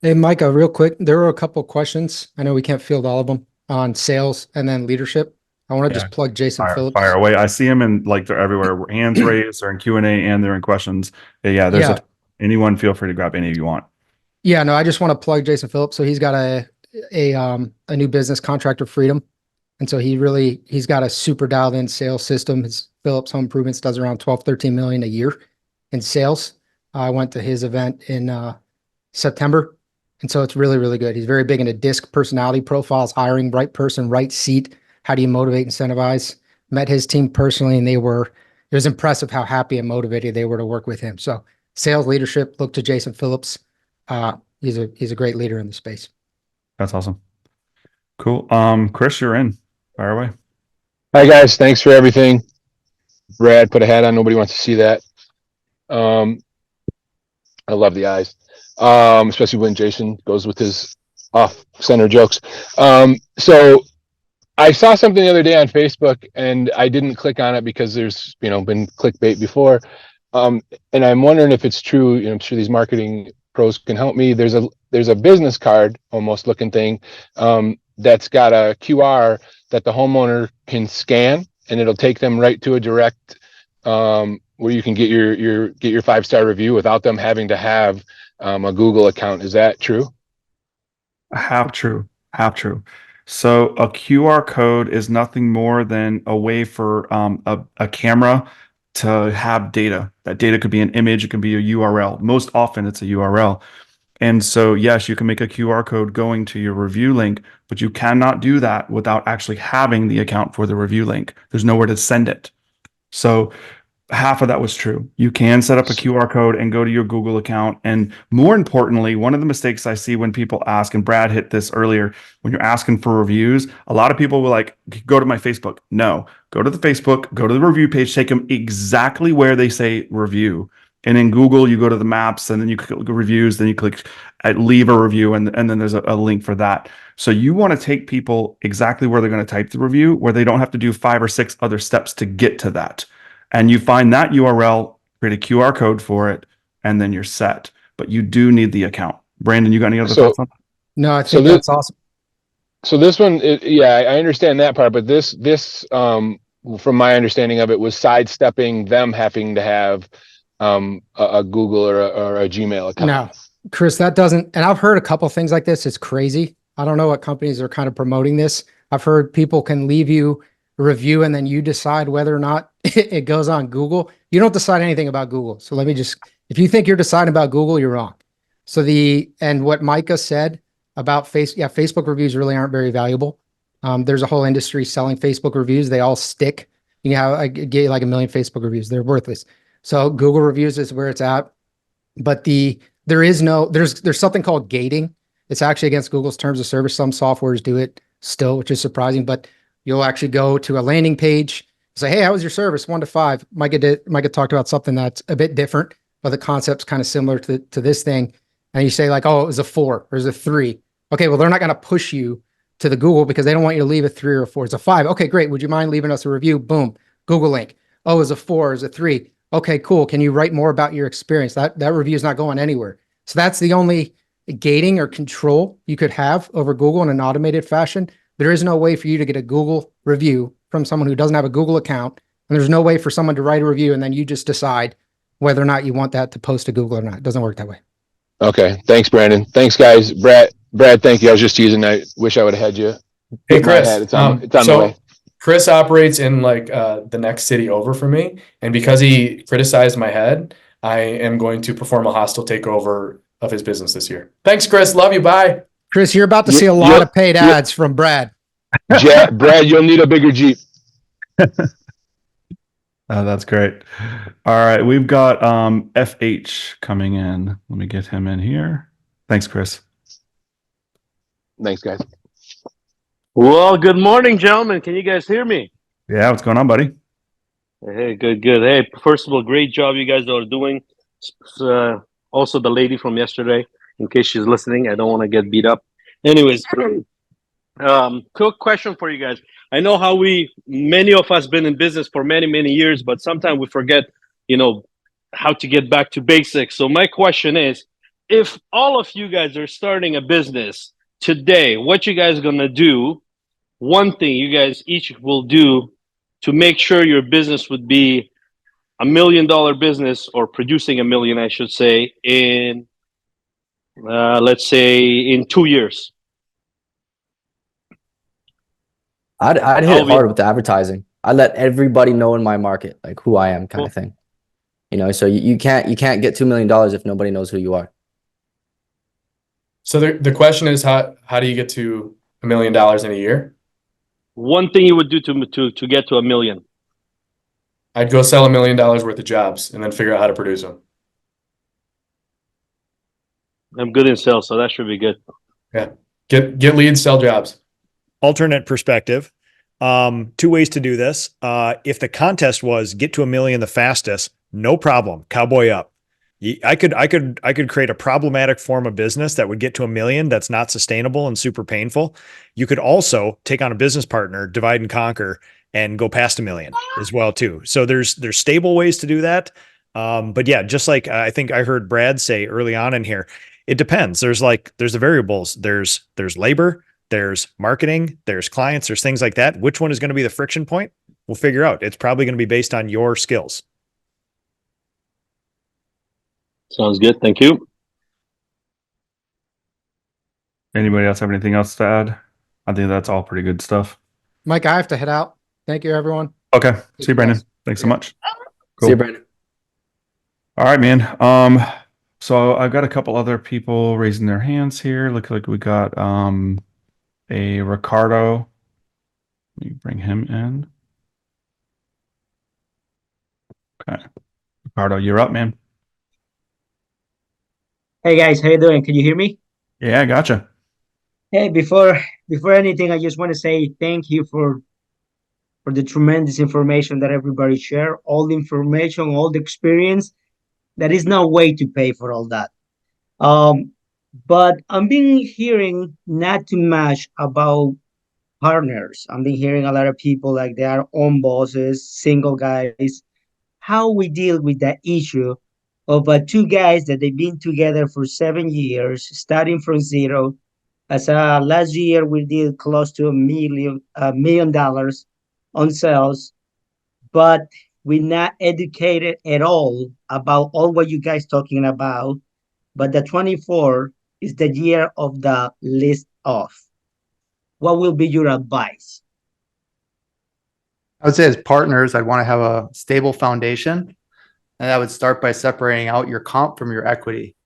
S6: Hey, Micah, real quick, there were a couple questions. I know we can't field all of them on sales and then leadership. I want to just plug Jason Phillips.
S2: Fire away. I see him in they're everywhere. Hands raised, they're in Q&A, and they're in questions. There's anyone, feel free to grab any you want.
S6: Yeah, no, I just want to plug Jason Phillips. So he's got a new business, Contractor Freedom. And so he's got a super dialed in sales system. His Phillips Home Improvements does around 12, 13 million a year in sales. I went to his event in September. And so it's really, really good. He's very big into DISC personality profiles, hiring right person, right seat. How do you motivate, incentivize? Met his team personally, and it was impressive how happy and motivated they were to work with him. So sales leadership, look to Jason Phillips. He's a great leader in the space.
S2: That's awesome. Cool. Chris, you're in. Fire away.
S11: Hi guys, thanks for everything. Brad put a hat on. Nobody wants to see that. I love the eyes, especially when Jason goes with his off-center jokes. So I saw something the other day on Facebook, and I didn't click on it because there's been clickbait before. And I'm wondering if it's true. I'm sure these marketing pros can help me. There's a business card almost looking thing that's got a QR that the homeowner can scan, and it'll take them right to a direct where you can get your 5-star review without them having to have a Google account. Is that true?
S2: Half true. Half true. So a QR code is nothing more than a way for a camera to have data. That data could be an image, it could be a URL. Most often it's a URL. And so, yes, you can make a QR code going to your review link, but you cannot do that without actually having the account for the review link. There's nowhere to send it. So half of that was true. You can set up a QR code and go to your Google account. And more importantly, one of the mistakes I see when people ask, and Brad hit this earlier, when you're asking for reviews, a lot of people will like, go to my Facebook. No, go to the Facebook, go to the review page, take them exactly where they say review. And in Google, you go to the maps and then you click reviews, then you click leave a review, and then there's a link for that. So you want to take people exactly where they're going to type the review, where they don't have to do 5 or 6 other steps to get to that. And you find that URL, create a QR code for it, and then you're set. But you do need the account. Brandon, you got any other thoughts on that?
S6: No, I think that's awesome.
S11: So this one, yeah, I understand that part, but this from my understanding of it, was sidestepping them having to have a Google or a Gmail account.
S6: No, Chris, that doesn't. And I've heard a couple things like this. It's crazy. I don't know what companies are kind of promoting this. I've heard people can leave you a review and then you decide whether or not it goes on Google. You don't decide anything about Google. So let me just, if you think you're deciding about Google, you're wrong. So and what Micah said about Facebook reviews really aren't very valuable. There's a whole industry selling Facebook reviews. They all stick. You can have get like 1 million Facebook reviews. They're worthless. So Google reviews is where it's at. But there's something called gating. It's actually against Google's terms of service. Some softwares do it still, which is surprising, but you'll actually go to a landing page, say, hey, how was your service? 1 to 5. Micah talked about something that's a bit different, but the concept's kind of similar to this thing. And you say like, oh, it was a 4 or it was a 3. Okay, well, they're not going to push you to the Google because they don't want you to leave a 3 or a 4. It's a 5. Okay, great. Would you mind leaving us a review? Boom. Google link. Oh, it's a 4, it's a 3. Okay, cool. Can you write more about your experience? That review is not going anywhere. So that's the only gating or control you could have over Google in an automated fashion. There is no way for you to get a Google review from someone who doesn't have a Google account. And there's no way for someone to write a review and then you just decide whether or not you want that to post to Google or not. It doesn't work that way.
S11: Okay. Thanks, Brandon. Thanks, guys. Brad, thank you. I was just teasing. I wish I would have had you.
S3: Hey, Chris.
S11: It's on the way.
S3: Chris operates in like the next city over for me. And because he criticized my head, I am going to perform a hostile takeover of his business this year. Thanks, Chris. Love you. Bye.
S6: Chris, you're about to see a lot of paid ads from Brad.
S11: Brad, you'll need a bigger Jeep.
S2: That's great. All right. We've got FH coming in. Let me get him in here. Thanks, Chris.
S11: Thanks, guys.
S12: Well, good morning, gentlemen. Can you guys hear me?
S2: Yeah, what's going on, buddy?
S12: Hey, good. Hey, first of all, great job you guys are doing. Also, the lady from yesterday, in case she's listening, I don't want to get beat up. Anyways, quick question for you guys. I know how many of us been in business for many, many years, but sometimes we forget, how to get back to basics. So my question is, if all of you guys are starting a business today, what you guys gonna do? One thing you guys each will do to make sure your business would be $1 million business, or producing $1 million, I should say, in let's say in 2 years.
S8: I'd hit it hard with the advertising. I'd let everybody know in my market like who I am, kind of thing. So you can't get $2 million if nobody knows who you are.
S3: So the question is, how do you get to $1 million in a year?
S12: One thing you would do to get to $1 million.
S3: I'd go sell $1 million worth of jobs and then figure out how to produce them.
S12: I'm good in sales, so that should be good.
S3: Yeah. Get leads, sell jobs.
S4: Alternate perspective. 2 ways to do this. If the contest was get to $1 million the fastest, no problem. Cowboy up. I could create a problematic form of business that would get to $1 million that's not sustainable and super painful. You could also take on a business partner, divide and conquer, and go past $1 million as well too. So there's stable ways to do that. But yeah, just like I think I heard Brad say early on in here, it depends. There's the variables. There's labor, there's marketing, there's clients, there's things like that. Which one is going to be the friction point? We'll figure out. It's probably going to be based on your skills.
S12: Sounds good. Thank you.
S2: Anybody else have anything else to add? I think that's all pretty good stuff.
S6: Mike, I have to head out. Thank you, everyone.
S2: Okay. See you, Brandon.
S6: guys.
S2: Thanks so much.
S8: See you, Brandon.
S2: All right, man. So I've got a couple other people raising their hands here. Look like we got a Ricardo. Let me bring him in. Okay. Ricardo, you're up, man.
S13: Hey guys, how you doing? Can you hear me?
S2: Yeah, I gotcha.
S13: Hey, before anything, I just want to say thank you for the tremendous information that everybody share, all the information, all the experience. There is no way to pay for all that. But I've been hearing not too much about partners. I've been hearing a lot of people like they are own bosses, single guys. How we deal with that issue of two guys that they've been together for 7 years, starting from zero. As last year, we did close to $1 million on sales, but we're not educated at all about all what you guys talking about. But the 24 is the year of the list off. What will be your advice?
S5: I would say as partners, I'd want to have a stable foundation. And I would start by separating out your comp from your equity.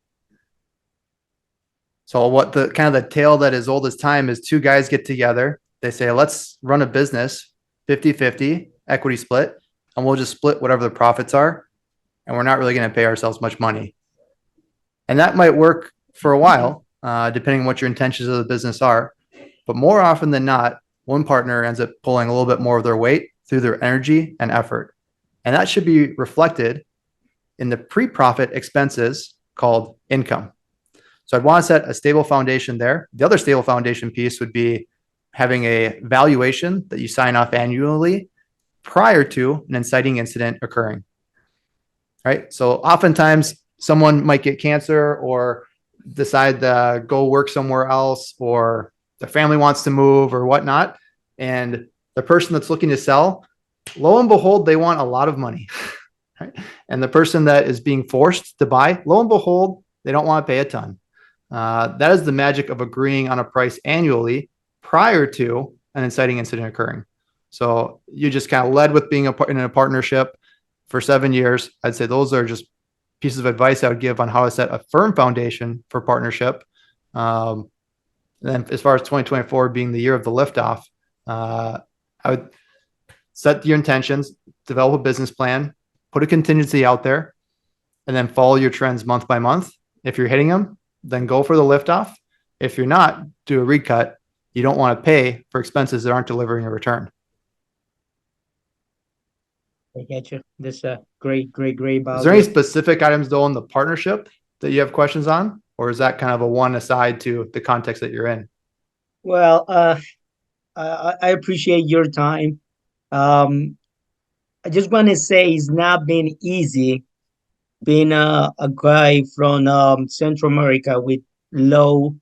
S5: So what the kind of the tale that is old as time is two guys get together. They say, let's run a business 50-50 equity split, and we'll just split whatever the profits are. And we're not really going to pay ourselves much money. And that might work for a while, depending on what your intentions of the business are. But more often than not, one partner ends up pulling a little bit more of their weight through their energy and effort. And that should be reflected in the pre-profit expenses called income. So I'd want to set a stable foundation there. The other stable foundation piece would be having a valuation that you sign off annually prior to an inciting incident occurring. Right? So oftentimes someone might get cancer or decide to go work somewhere else, or their family wants to move or whatnot. And the person that's looking to sell, lo and behold, they want a lot of money. Right? And the person that is being forced to buy, lo and behold, they don't want to pay a ton. That is the magic of agreeing on a price annually prior to an inciting incident occurring. So you just kind of led with being in a partnership for 7 years. I'd say those are just pieces of advice I would give on how to set a firm foundation for partnership. And then as far as 2024 being the year of the liftoff, I would set your intentions, develop a business plan, put a contingency out there, and then follow your trends month by month. If you're hitting them, then go for the liftoff. If you're not, do a recut. You don't want to pay for expenses that aren't delivering a return.
S13: I get you. This is a great value.
S5: Is there any specific items though in the partnership that you have questions on, or is that kind of a one aside to the context that you're in?
S13: Well, I appreciate your time. I just want to say it's not been easy being a guy from Central America with low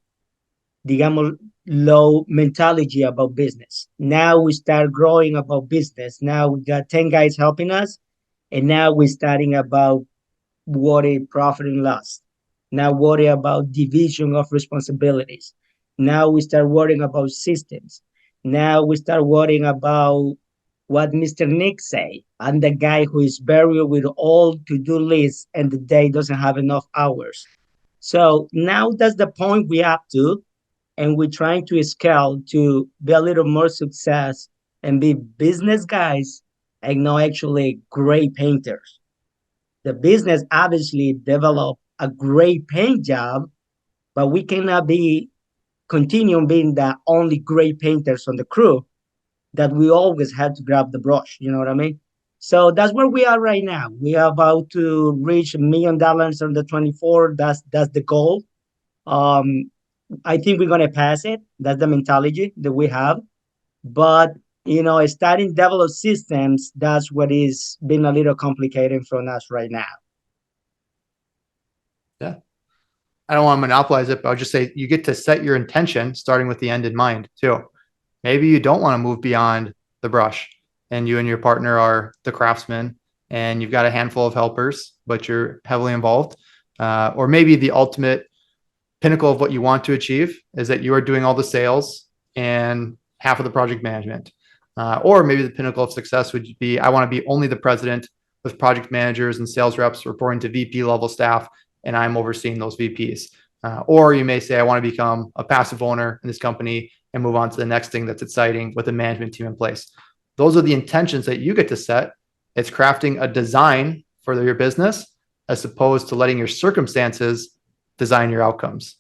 S13: mentality about business. Now we start growing about business. Now we got 10 guys helping us, and now we're starting about worry profit and loss. Now worry about division of responsibilities. Now we start worrying about systems. Now we start worrying about what Mr. Nick say. I'm the guy who is buried with all to-do lists and the day doesn't have enough hours. So now that's the point we have to, and we're trying to scale to be a little more success and be business guys and not actually great painters. The business obviously develop a great paint job, but we cannot be continuing being the only great painters on the crew that we always had to grab the brush. You know what I mean? So that's where we are right now. We are about to reach $1 million on the 24. That's the goal. I think we're gonna pass it. That's the mentality that we have. But starting develop systems, that's what is been a little complicated for us right now.
S5: I don't want to monopolize it, but I'll just say you get to set your intention starting with the end in mind too. Maybe you don't want to move beyond the brush and you and your partner are the craftsman and you've got a handful of helpers, but you're heavily involved. Or maybe the ultimate pinnacle of what you want to achieve is that you are doing all the sales and half of the project management. Or maybe the pinnacle of success would be, I want to be only the president with project managers and sales reps reporting to VP level staff, and I'm overseeing those VPs. Or you may say, I want to become a passive owner in this company and move on to the next thing that's exciting with a management team in place. Those are the intentions that you get to set. It's crafting a design for your business as opposed to letting your circumstances design your outcomes.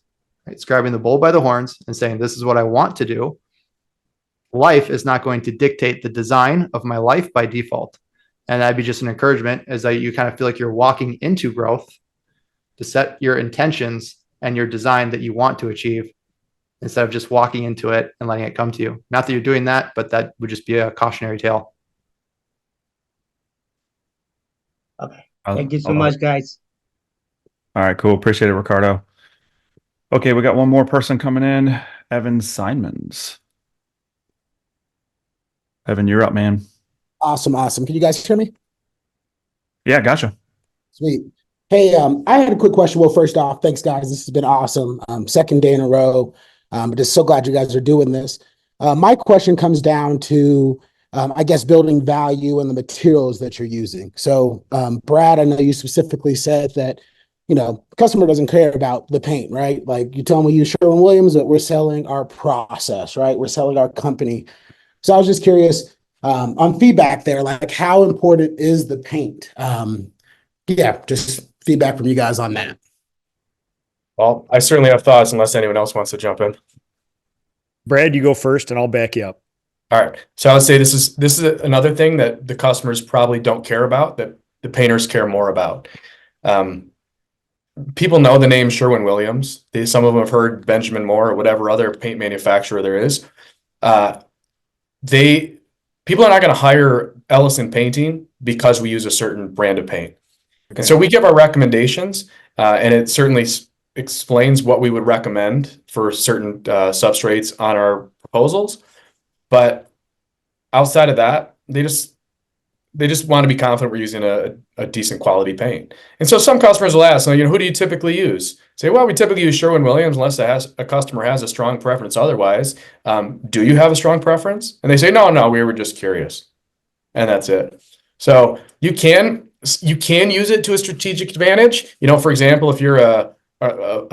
S5: Right? It's grabbing the bull by the horns and saying, this is what I want to do. Life is not going to dictate the design of my life by default. And that'd be just an encouragement as you kind of feel like you're walking into growth to set your intentions and your design that you want to achieve instead of just walking into it and letting it come to you. Not that you're doing that, but that would just be a cautionary tale.
S13: Okay. Thank you so much, guys.
S2: All right, cool. Appreciate it, Ricardo. Okay, we got one more person coming in. Evan Simons. Evan, you're up, man.
S14: Awesome. Can you guys hear me?
S2: Yeah, gotcha.
S14: Sweet. Hey, I had a quick question. Well, first off, thanks, guys. This has been awesome. Second day in a row. Just so glad you guys are doing this. My question comes down to, I guess, building value in the materials that you're using. So, Brad, I know you specifically said that, the customer doesn't care about the paint, right? Like you tell me you Sherwin-Williams, but we're selling our process, right? We're selling our company. So I was just curious on feedback there, like how important is the paint? Just feedback from you guys on that.
S3: Well, I certainly have thoughts unless anyone else wants to jump in.
S4: Brad, you go first and I'll back you up.
S3: All right. So I would say this is another thing that the customers probably don't care about that the painters care more about. People know the name Sherwin-Williams. Some of them have heard Benjamin Moore or whatever other paint manufacturer there is. People are not going to hire Ellison Painting because we use a certain brand of paint. Okay. And so we give our recommendations, and it certainly explains what we would recommend for certain substrates on our proposals. But outside of that, they just want to be confident we're using a decent quality paint. And so some customers will ask, who do you typically use? Say, well, we typically use Sherwin-Williams unless a customer has a strong preference otherwise. Do you have a strong preference? And they say, no, we were just curious. And that's it. So you can use it to a strategic advantage. For example, if you're a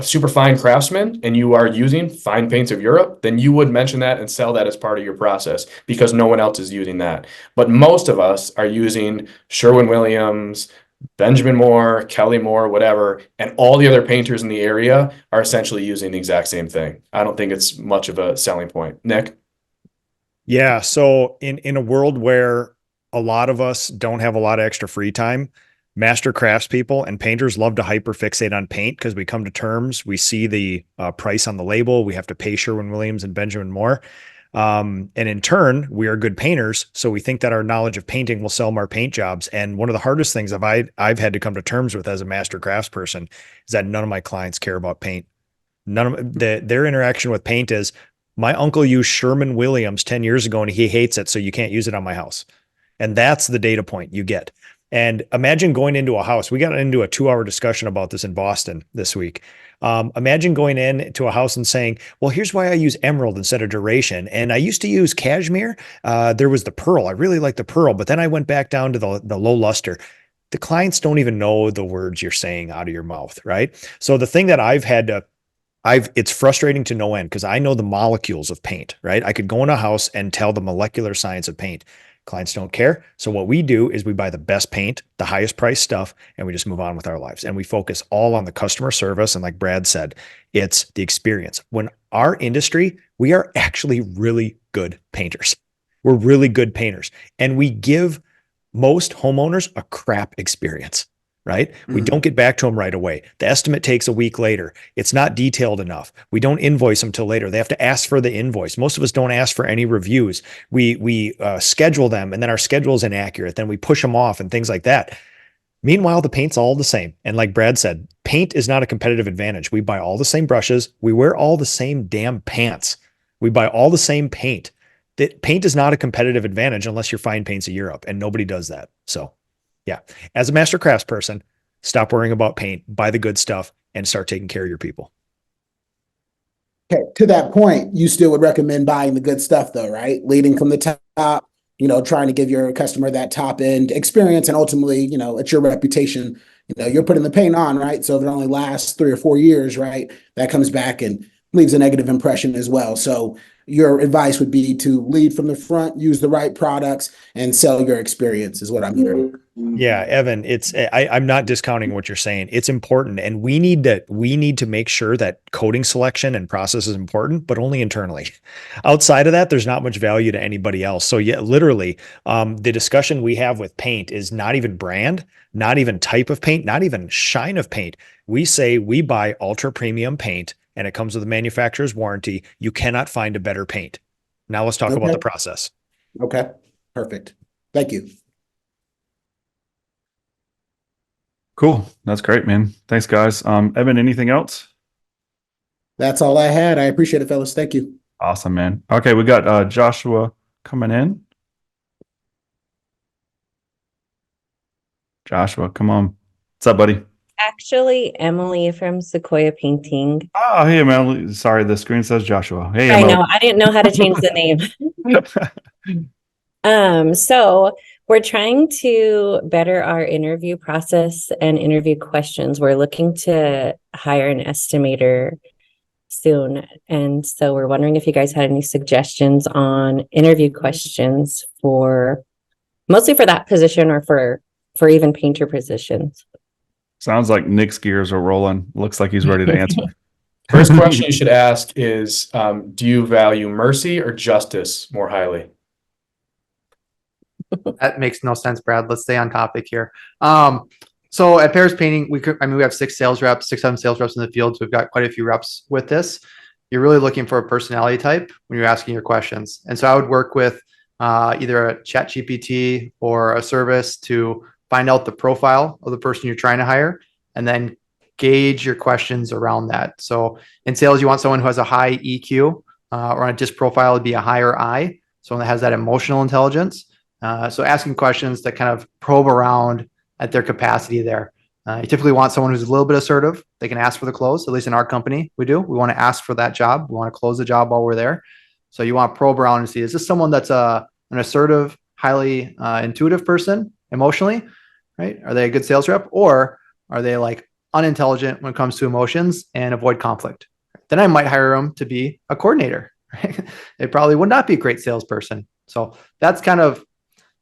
S3: super fine craftsman and you are using fine paints of Europe, then you would mention that and sell that as part of your process because no one else is using that. But most of us are using Sherwin-Williams, Benjamin Moore, Kelly Moore, whatever, and all the other painters in the area are essentially using the exact same thing. I don't think it's much of a selling point. Nick?
S4: Yeah. So in a world where a lot of us don't have a lot of extra free time, master craftspeople and painters love to hyperfixate on paint because we come to terms. We see the price on the label. We have to pay Sherwin-Williams and Benjamin Moore. And in turn, we are good painters. So we think that our knowledge of painting will sell more paint jobs. And one of the hardest things I've had to come to terms with as a master craftsperson is that none of my clients care about paint. None of their interaction with paint is, my uncle used Sherwin-Williams 10 years ago and he hates it, so you can't use it on my house. And that's the data point you get. And imagine going into a house. We got into a 2-hour discussion about this in Boston this week. Imagine going into a house and saying, well, here's why I use emerald instead of duration. And I used to use cashmere. There was the pearl. I really like the pearl, but then I went back down to the low luster. The clients don't even know the words you're saying out of your mouth, right? So the thing that it's frustrating to no end because I know the molecules of paint, right? I could go in a house and tell the molecular science of paint. Clients don't care. So what we do is we buy the best paint, the highest price stuff, and we just move on with our lives. And we focus all on the customer service. And like Brad said, it's the experience. When our industry, we are actually really good painters. We're really good painters. And we give most homeowners a crap experience, right? We don't get back to them right away. The estimate takes a week later. It's not detailed enough. We don't invoice them till later. They have to ask for the invoice. Most of us don't ask for any reviews. We schedule them and then our schedule is inaccurate. Then we push them off and things like that. Meanwhile, the paint's all the same. And like Brad said, paint is not a competitive advantage. We buy all the same brushes. We wear all the same damn pants. We buy all the same paint. That paint is not a competitive advantage unless you're fine paints of Europe, and nobody does that. So yeah, as a master crafts person, stop worrying about paint, buy the good stuff, and start taking care of your people.
S14: Okay, to that point, you still would recommend buying the good stuff though, right? Leading from the top, trying to give your customer that top end experience, and ultimately, it's your reputation. You're putting the paint on, right? So if it only lasts 3 or 4 years, right, that comes back and leaves a negative impression as well. So your advice would be to lead from the front, use the right products, and sell your experience is what I'm hearing.
S4: Yeah, Evan, I'm not discounting what you're saying. It's important, and we need to make sure that coding selection and process is important, but only internally. Outside of that, there's not much value to anybody else. So yeah, literally, the discussion we have with paint is not even brand, not even type of paint, not even shine of paint. We say we buy ultra premium paint, and it comes with a manufacturer's warranty. You cannot find a better paint. Now let's talk about the process.
S14: Okay, perfect. Thank you.
S2: Cool. That's great, man. Thanks, guys. Evan, anything else?
S14: That's all I had. I appreciate it, fellas. Thank you.
S2: Awesome, man. Okay, we got Joshua coming in. Joshua, come on. What's up, buddy?
S15: Actually, Emily from Sequoia Painting.
S2: Oh, hey, Emily. Sorry, the screen says Joshua. Hey,
S15: I
S2: Emily.
S15: know, I didn't know how to change the name. So we're trying to better our interview process and interview questions. We're looking to hire an estimator soon. And so we're wondering if you guys had any suggestions on interview questions mostly for that position or for even painter positions.
S2: Sounds like Nick's gears are rolling. Looks like he's ready to answer.
S3: First question you should ask is, do you value mercy or justice more highly?
S5: That makes no sense, Brad. Let's stay on topic here. So at Paris Painting, we have 6 sales reps, 6, 7 sales reps in the field. So we've got quite a few reps with this. You're really looking for a personality type when you're asking your questions. And so I would work with either a chat GPT or a service to find out the profile of the person you're trying to hire, and then gauge your questions around that. So in sales, you want someone who has a high EQ, or on a DISC profile would be a higher I, someone that has that emotional intelligence. So asking questions that kind of probe around at their capacity there. You typically want someone who's a little bit assertive. They can ask for the close. At least in our company, we do. We want to ask for that job. We want to close the job while we're there. So you want to probe around and see, is this someone that's an assertive, highly intuitive person emotionally, right? Are they a good sales rep, or are they like unintelligent when it comes to emotions and avoid conflict? Then I might hire them to be a coordinator. Right? They probably would not be a great salesperson. So that's kind of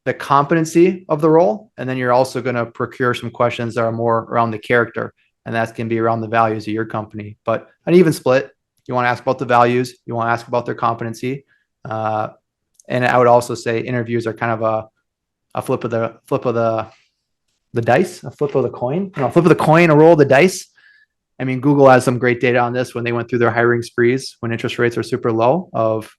S5: the competency of the role. And then you're also going to procure some questions that are more around the character, and that's going to be around the values of your company. But an even split. You want to ask about the values. You want to ask about their competency. And I would also say interviews are kind of a flip of the dice, a flip of the coin, flip of the coin, a roll of the dice. I mean, Google has some great data on this when they went through their hiring sprees when interest rates are super low of,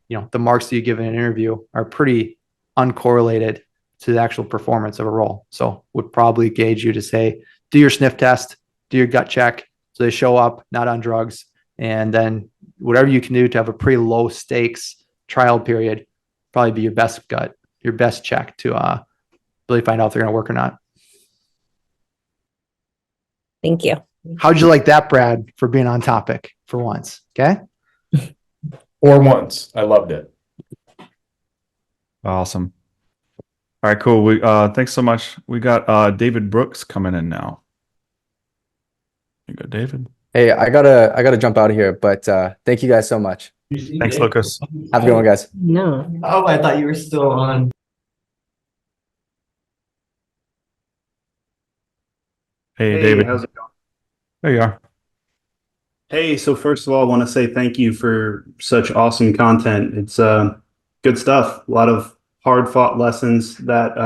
S5: the marks that you give in an interview are pretty uncorrelated to the actual performance of a role. So would probably gauge you to say, do your sniff test, do your gut check. So they show up not on drugs. And then whatever you can do to have a pretty low stakes trial period, probably be your best gut, your best check to really find out if they're going to work or not.
S15: Thank you.
S5: How'd you like that, Brad, for being on topic for once? Okay.
S3: For once. I loved it.
S2: Awesome. All right, cool. We thanks so much. We got David Brooks coming in now. You go, David.
S8: Hey, I gotta jump out of here, but thank you guys so much.
S2: Thanks, Lucas.
S8: Have a good one, guys.
S15: No.
S13: Oh, I thought you were still on.
S2: Hey, David.
S16: How's it going?
S2: There you are.
S16: Hey, so first of all, I want to say thank you for such awesome content. It's good stuff. A lot of hard-fought lessons that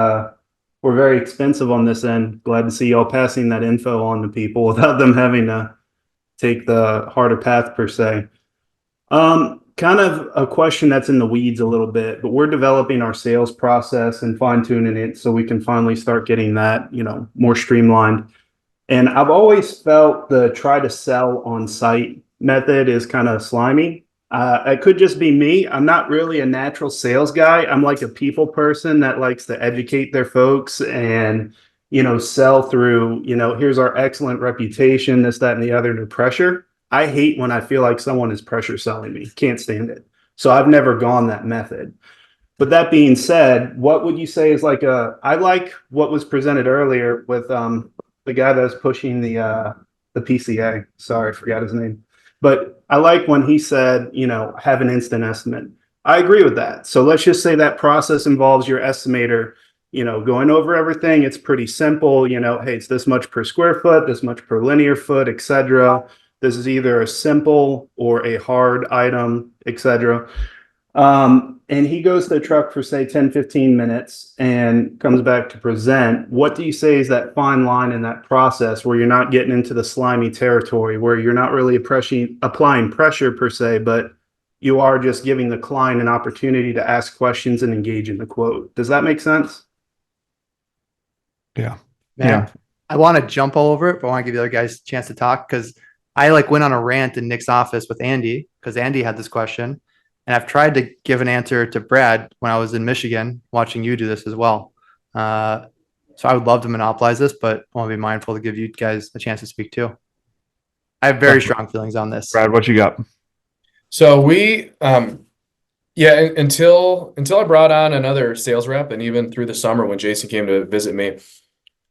S16: were very expensive on this end. Glad to see y'all passing that info on to people without them having to take the harder path per se. kind of a question that's in the weeds a little bit, but we're developing our sales process and fine tuning it so we can finally start getting that, more streamlined. And I've always felt the try to sell on site method is kind of slimy. It could just be me. I'm not really a natural sales guy. I'm like a people person that likes to educate their folks and, sell through, here's our excellent reputation, this, that, and the other, no pressure. I hate when I feel like someone is pressure selling me. Can't stand it. So I've never gone that method. But that being said, what would you say is I like what was presented earlier with the guy that was pushing the PCA. Sorry, I forgot his name. But I like when he said, have an instant estimate. I agree with that. So let's just say that process involves your estimator, going over everything. It's pretty simple, hey, it's this much per square foot, this much per linear foot, etc. This is either a simple or a hard item, etc. And he goes to the truck for say 10, 15 minutes and comes back to present. What do you say is that fine line in that process where you're not getting into the slimy territory, where you're not really applying pressure per se, but you are just giving the client an opportunity to ask questions and engage in the quote? Does that make sense?
S2: Yeah.
S5: Man, I want to jump all over it, but I want to give the other guys a chance to talk because I went on a rant in Nick's office with Andy because Andy had this question. And I've tried to give an answer to Brad when I was in Michigan, watching you do this as well. So I would love to monopolize this, but I want to be mindful to give you guys a chance to speak too. I have very strong feelings on this.
S2: Brad, what you got?
S3: So we, until I brought on another sales rep, and even through the summer when Jason came to visit me,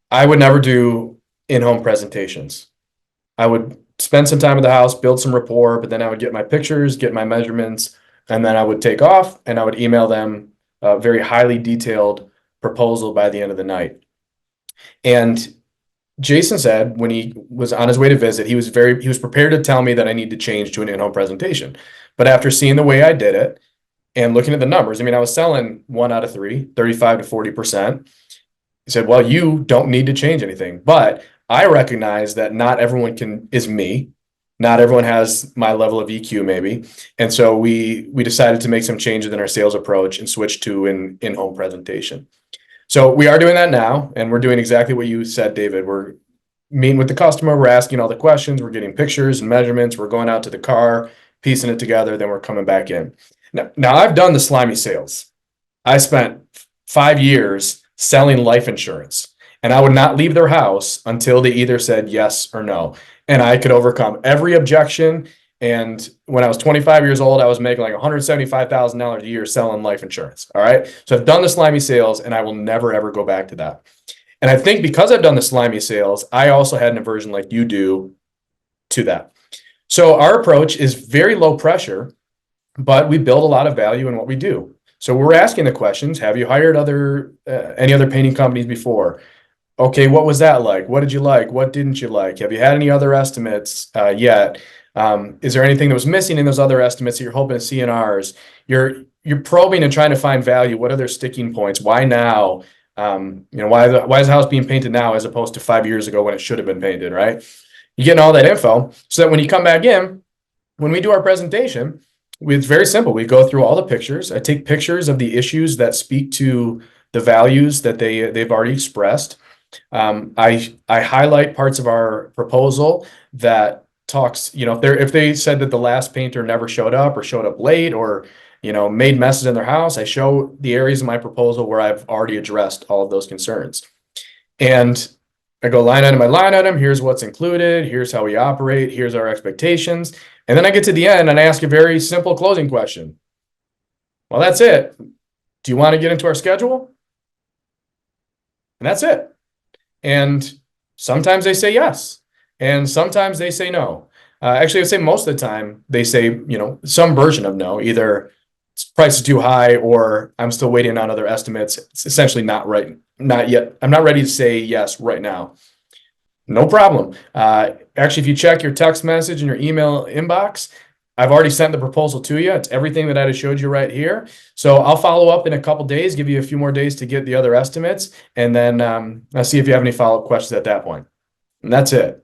S3: I would never do in-home presentations. I would spend some time at the house, build some rapport, but then I would get my pictures, get my measurements, and then I would take off and I would email them a very highly detailed proposal by the end of the night. And Jason said when he was on his way to visit, he was prepared to tell me that I need to change to an in-home presentation. But after seeing the way I did it and looking at the numbers, I was selling 1 out of 3, 35 to 40%. He said, well, you don't need to change anything. But I recognize that not everyone is me. Not everyone has my level of EQ maybe. And so we decided to make some changes in our sales approach and switch to an in-home presentation. So we are doing that now, and we're doing exactly what you said, David. We're meeting with the customer, we're asking all the questions, we're getting pictures and measurements, we're going out to the car, piecing it together, then we're coming back in. Now I've done the slimy sales. I spent 5 years selling life insurance, and I would not leave their house until they either said yes or no. And I could overcome every objection. And when I was 25 years old, I was making like $175,000 a year selling life insurance. All right. So I've done the slimy sales, and I will never, ever go back to that. And I think because I've done the slimy sales, I also had an aversion like you do to that. So our approach is very low pressure, but we build a lot of value in what we do. So we're asking the questions. Have you hired any other painting companies before? Okay, what was that like? What did you like? What didn't you like? Have you had any other estimates yet? Is there anything that was missing in those other estimates that you're hoping to see in ours? You're probing and trying to find value. What are their sticking points? Why now? Why is the house being painted now as opposed to 5 years ago when it should have been painted, right? You're getting all that info so that when you come back in, when we do our presentation, it's very simple. We go through all the pictures. I take pictures of the issues that speak to the values that they've already expressed. I highlight parts of our proposal that talks, if they said that the last painter never showed up or showed up late or, made messes in their house, I show the areas in my proposal where I've already addressed all of those concerns. And I go line item by line item. Here's what's included. Here's how we operate. Here's our expectations. And then I get to the end and I ask a very simple closing question. Well, that's it. Do you want to get into our schedule? And that's it. And sometimes they say yes. And sometimes they say no. Actually, I'd say most of the time they say, some version of no, either price is too high or I'm still waiting on other estimates. It's essentially not right. Not yet. I'm not ready to say yes right now. No problem. Actually, if you check your text message and your email inbox, I've already sent the proposal to you. It's everything that I just showed you right here. So I'll follow up in a couple days, give you a few more days to get the other estimates, and then I'll see if you have any follow-up questions at that point. And that's it.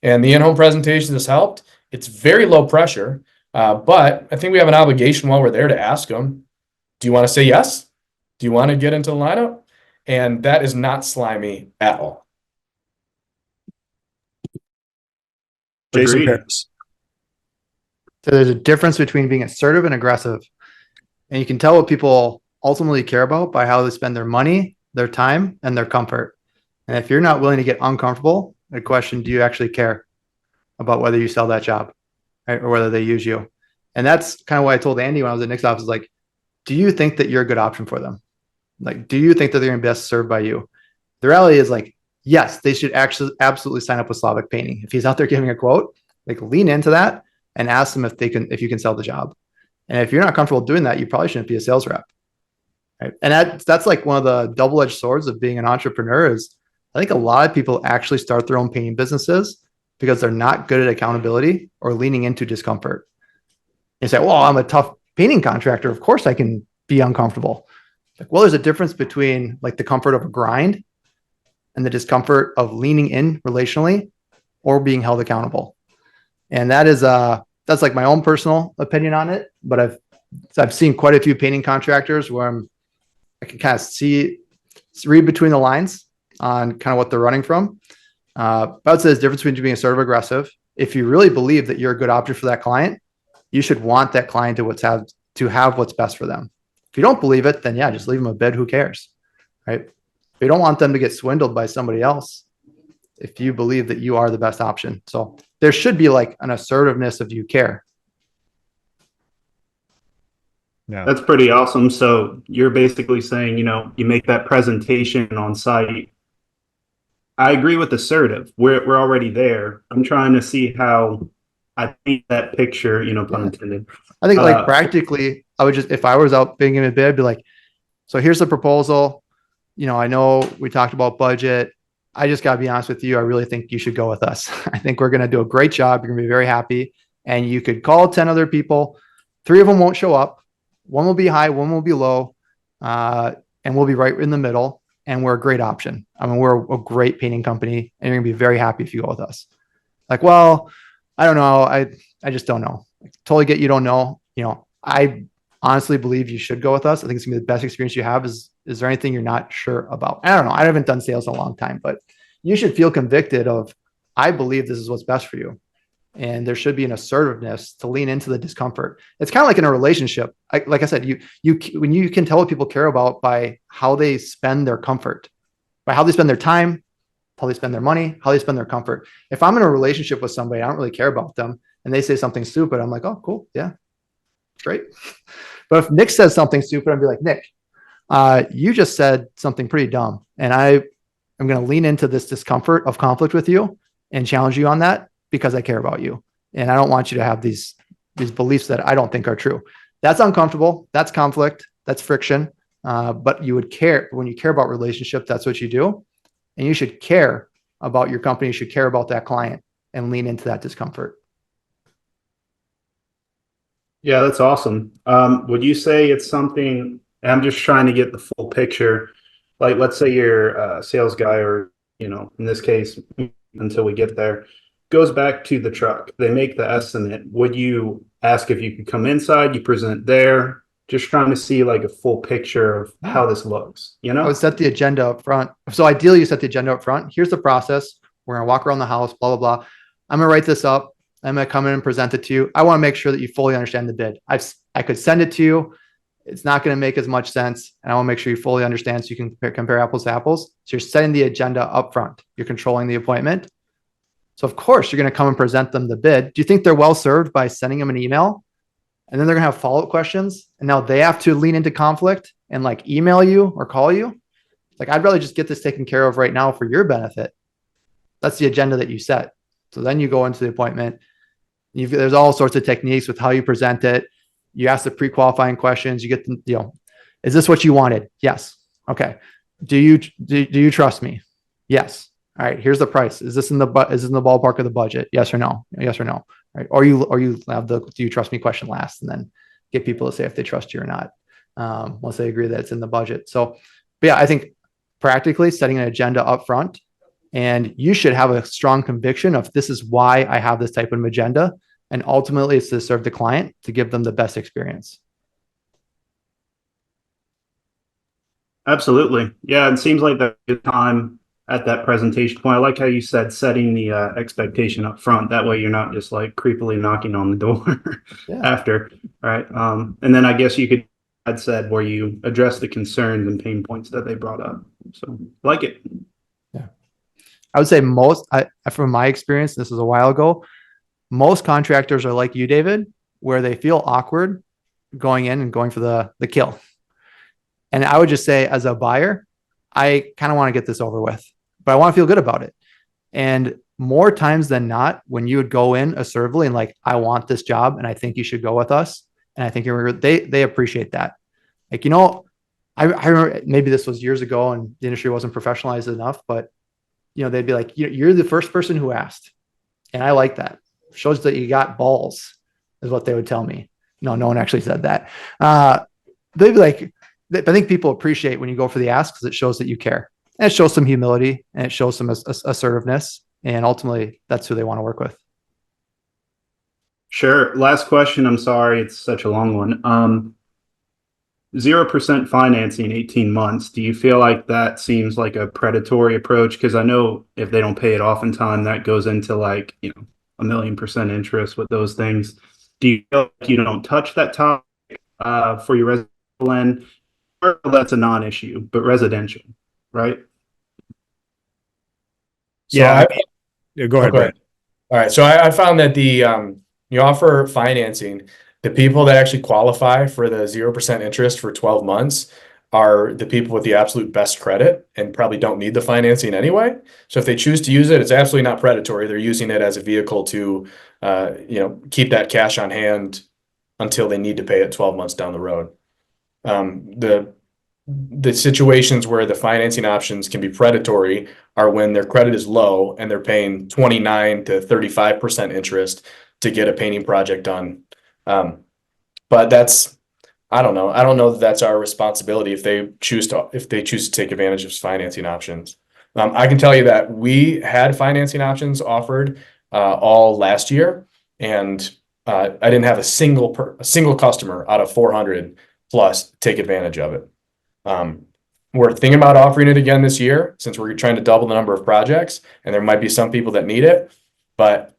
S3: And the in-home presentation has helped. It's very low pressure. But I think we have an obligation while we're there to ask them, do you want to say yes? Do you want to get into the lineup? And that is not slimy at all.
S4: Jason
S16: Agreed.
S4: Paris.
S5: So there's a difference between being assertive and aggressive. And you can tell what people ultimately care about by how they spend their money, their time, and their comfort. And if you're not willing to get uncomfortable, the question, do you actually care about whether you sell that job, right? Or whether they use you? And that's kind of what I told Andy when I was at Nick's office, like, do you think that you're a good option for them? Like, do you think that they're going to be best served by you? The reality is like, yes, they should actually absolutely sign up with Slavic Painting. If he's out there giving a quote, like lean into that and ask them if you can sell the job. And if you're not comfortable doing that, you probably shouldn't be a sales rep. Right. And that's like one of the double-edged swords of being an entrepreneur is I think a lot of people actually start their own painting businesses because they're not good at accountability or leaning into discomfort. You say, well, I'm a tough painting contractor. Of course I can be uncomfortable. Like, well, there's a difference between like the comfort of a grind and the discomfort of leaning in relationally or being held accountable. And that's like my own personal opinion on it. But I've seen quite a few painting contractors where I can kind of read between the lines on kind of what they're running from. But I would say there's a difference between being assertive aggressive. If you really believe that you're a good option for that client, you should want that client to have what's best for them. If you don't believe it, then yeah, just leave them a bid. Who cares, right? If you don't want them to get swindled by somebody else, if you believe that you are the best option. So there should be like an assertiveness of you care.
S4: Yeah.
S16: That's pretty awesome. So you're basically saying, you make that presentation on site. I agree with assertive. We're already there. I'm trying to see how I paint that picture, pun intended.
S5: I think like practically, I would just, if I was out bidding in a bid, I'd be like, so here's the proposal. I know we talked about budget. I just got to be honest with you. I really think you should go with us. I think we're going to do a great job. You're going to be very happy. And you could call 10 other people. 3 of them won't show up. One will be high, one will be low. And we'll be right in the middle. And we're a great option. I mean, we're a great painting company and you're going to be very happy if you go with us. Like, well, I don't know. I just don't know. Totally get you don't know. I honestly believe you should go with us. I think it's gonna be the best experience you have. Is there anything you're not sure about? I don't know. I haven't done sales in a long time, but you should feel convicted of, I believe this is what's best for you. And there should be an assertiveness to lean into the discomfort. It's kind of like in a relationship. Like I said, when you can tell what people care about by how they spend their comfort, by how they spend their time, how they spend their money, how they spend their comfort. If I'm in a relationship with somebody, I don't really care about them and they say something stupid, I'm like, oh, cool. Yeah, great. But if Nick says something stupid, I'd be like, Nick, you just said something pretty dumb. And I'm going to lean into this discomfort of conflict with you and challenge you on that because I care about you. And I don't want you to have these beliefs that I don't think are true. That's uncomfortable. That's conflict. That's friction. But you would care when you care about relationship. That's what you do. And you should care about your company. You should care about that client and lean into that discomfort.
S16: Yeah, that's awesome. Would you say it's something, I'm just trying to get the full picture. Like, let's say you're a sales guy or, in this case, until we get there, goes back to the truck. They make the estimate. Would you ask if you could come inside? You present there. Just trying to see like a full picture of how this looks,
S5: I would set the agenda up front. So ideally you set the agenda up front. Here's the process. We're going to walk around the house, blah, blah, blah. I'm going to write this up. I'm going to come in and present it to you. I want to make sure that you fully understand the bid. I could send it to you. It's not going to make as much sense. And I want to make sure you fully understand so you can compare apples to apples. So you're setting the agenda up front. You're controlling the appointment. So of course you're going to come and present them the bid. Do you think they're well served by sending them an email? And then they're going to have follow-up questions. And now they have to lean into conflict and like email you or call you. Like, I'd rather just get this taken care of right now for your benefit. That's the agenda that you set. So then you go into the appointment. There's all sorts of techniques with how you present it. You ask the pre-qualifying questions. You get the, is this what you wanted? Yes. Okay. Do you trust me? Yes. All right. Here's the price. Is this in the ballpark of the budget? Yes or no? Yes or no? Right. Or you have the do you trust me question last and then get people to say if they trust you or not once they agree that it's in the budget. So, but yeah, I think practically setting an agenda up front, and you should have a strong conviction of this is why I have this type of agenda And ultimately, it's to serve the client to give them the best experience.
S16: Absolutely. Yeah, it seems like that good time at that presentation point. I like how you said setting the expectation up front. That way you're not just like creepily knocking on the door after, right? And then I guess you could had said where you address the concerns and pain points that they brought up. So like it.
S5: Yeah. I would say from my experience, this was a while ago, most contractors are like you, David, where they feel awkward going in and going for the kill. And I would just say, as a buyer, I kind of want to get this over with, but I want to feel good about it. And more times than not, when you would go in assertively and like, I want this job and I think you should go with us, and I think they appreciate that. Like, I remember maybe this was years ago and the industry wasn't professionalized enough, but they'd be like, you're the first person who asked. And I like that. Shows that you got balls, is what they would tell me. No one actually said that. They'd be like, I think people appreciate when you go for the ask because it shows that you care. And it shows some humility and it shows some assertiveness. And ultimately, that's who they want to work with.
S16: Sure. Last question. I'm sorry. It's such a long one. 0% financing 18 months. Do you feel like that seems like a predatory approach? Because I know if they don't pay it off in time, that goes into like, 1,000,000% interest with those things. Do you feel like you don't touch that topic for your residential end? Or that's a non-issue, but residential, right?
S3: So
S4: Yeah. Go ahead, Brad.
S3: All right. So I found that you offer financing, the people that actually qualify for the 0% interest for 12 months are the people with the absolute best credit and probably don't need the financing anyway. So if they choose to use it, it's absolutely not predatory. They're using it as a vehicle to, keep that cash on hand until they need to pay it 12 months down the road. The situations where the financing options can be predatory are when their credit is low and they're paying 29 to 35% interest to get a painting project done. But I don't know. I don't know that that's our responsibility if they choose to take advantage of financing options. I can tell you that we had financing options offered all last year, and I didn't have a single customer out of 400 plus take advantage of it. We're thinking about offering it again this year since we're trying to double the number of projects, and there might be some people that need it, but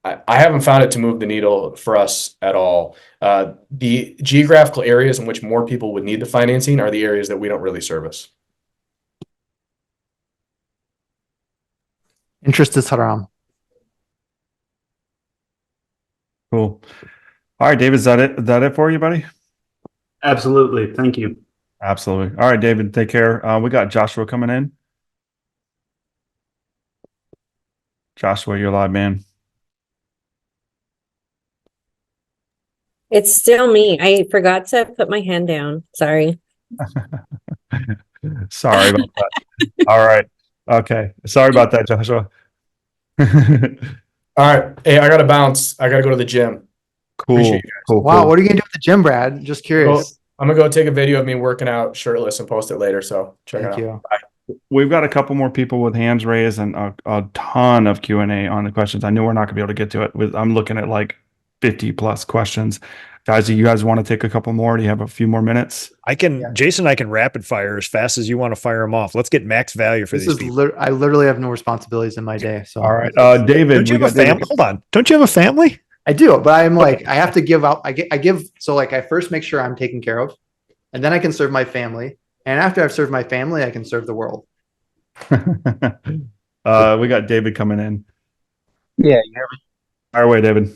S3: I haven't found it to move the needle for us at all. The geographical areas in which more people would need the financing are the areas that we don't really service.
S5: Interest is haram.
S2: Cool. All right, David, is that it for you, buddy?
S16: Absolutely. Thank you.
S2: Absolutely. All right, David, take care. We got Joshua coming in. Joshua, you're live, man.
S15: It's still me. I forgot to put my hand down. Sorry.
S2: Sorry about that. All right. Okay. Sorry about that, Joshua.
S3: All right. Hey, I got to bounce. I got to go to the gym.
S2: Cool. Cool.
S5: Wow. What are you going to do at the gym, Brad? Just curious.
S3: I'm going to go take a video of me working out shirtless and post it later. So check it out.
S5: Thank you.
S3: Bye.
S2: We've got a couple more people with hands raised and a ton of Q&A on the questions. I know we're not going to be able to get to it. I'm looking at like 50 plus questions. Guys, do you guys want to take a couple more? Do you have a few more minutes?
S4: Jason, I can rapid fire as fast as you want to fire them off. Let's get max value for these people.
S5: I literally have no responsibilities in my day. So
S2: all right. David,
S4: don't you have a family? Hold on. Don't you have a family?
S5: I do, but I'm like, I have to give out. I give. So like, I first make sure I'm taken care of, and then I can serve my family. And after I've served my family, I can serve the world.
S2: We got David coming in.
S17: Yeah, you hear me?
S2: Fire away, David.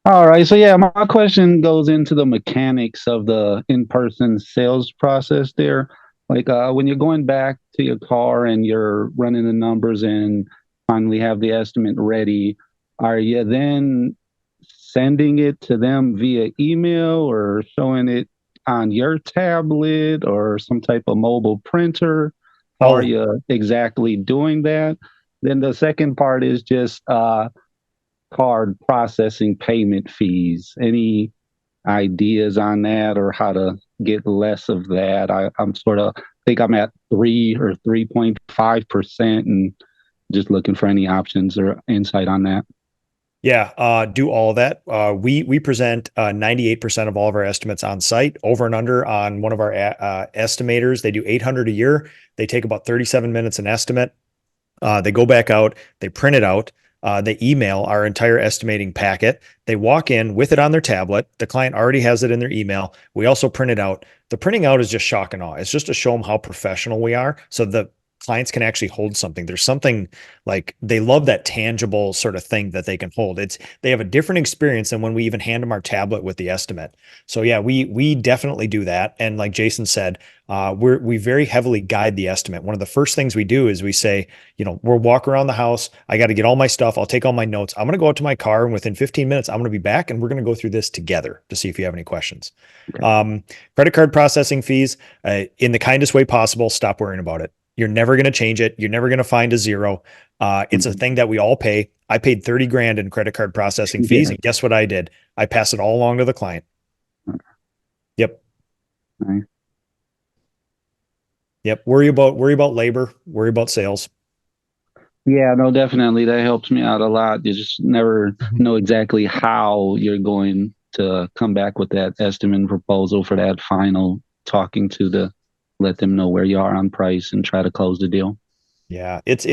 S17: All right. So yeah, my question goes into the mechanics of the in-person sales process there. Like when you're going back to your car and you're running the numbers and finally have the estimate ready, are you then sending it to them via email or showing it on your tablet or some type of mobile printer? How are you exactly doing that? Then the second part is just card processing payment fees. Any ideas on that or how to get less of that? I'm think I'm at 3 or 3.5% and just looking for any options or insight on that.
S4: Yeah, do all of that. We present 98% of all of our estimates on site, over and under on one of our estimators. They do 800 a year. They take about 37 minutes an estimate. They go back out, they print it out, they email our entire estimating packet. They walk in with it on their tablet. The client already has it in their email. We also print it out. The printing out is just shock and awe. It's just to show them how professional we are. So the clients can actually hold something. There's something like they love that tangible sort of thing that they can hold. They have a different experience than when we even hand them our tablet with the estimate. So yeah, we definitely do that. And like Jason said, we very heavily guide the estimate. One of the first things we do is we say, we'll walk around the house. I got to get all my stuff. I'll take all my notes. I'm going to go out to my car, and within 15 minutes, I'm going to be back, and we're going to go through this together to see if you have any questions. Okay. Credit card processing fees, in the kindest way possible, stop worrying about it. You're never going to change it. You're never going to find a zero. It's a thing that we all pay. I paid 30 grand in credit card processing fees. And guess what I did? I pass it all along to the client. Yep.
S17: Nice.
S4: Yep. Worry about labor, worry about sales.
S17: Yeah, no, definitely. That helps me out a lot. You just never know exactly how you're going to come back with that estimate and proposal for that final talking to let them know where you are on price and try to close the deal.
S4: Yeah, it's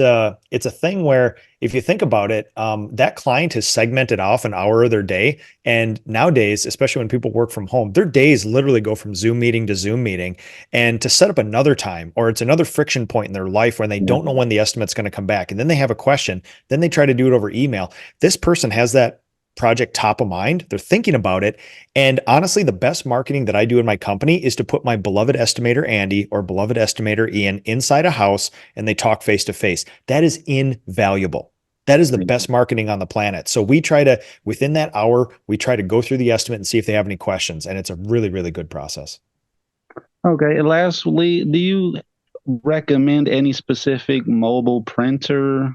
S4: a thing where if you think about it, that client has segmented off an hour of their day. And nowadays, especially when people work from home, their days literally go from Zoom meeting to Zoom meeting. And to set up another time, or it's another friction point in their life when they don't know when the estimate's going to come back, and then they have a question, then they try to do it over email. This person has that project top of mind. They're thinking about it. And honestly, the best marketing that I do in my company is to put my beloved estimator, Andy, or beloved estimator, Ian, inside a house, and they talk face to face. That is invaluable. That is the best marketing on the planet. So we try to, within that hour, we try to go through the estimate and see if they have any questions. And it's a really, really good process.
S17: Okay. And lastly, do you recommend any specific mobile printer?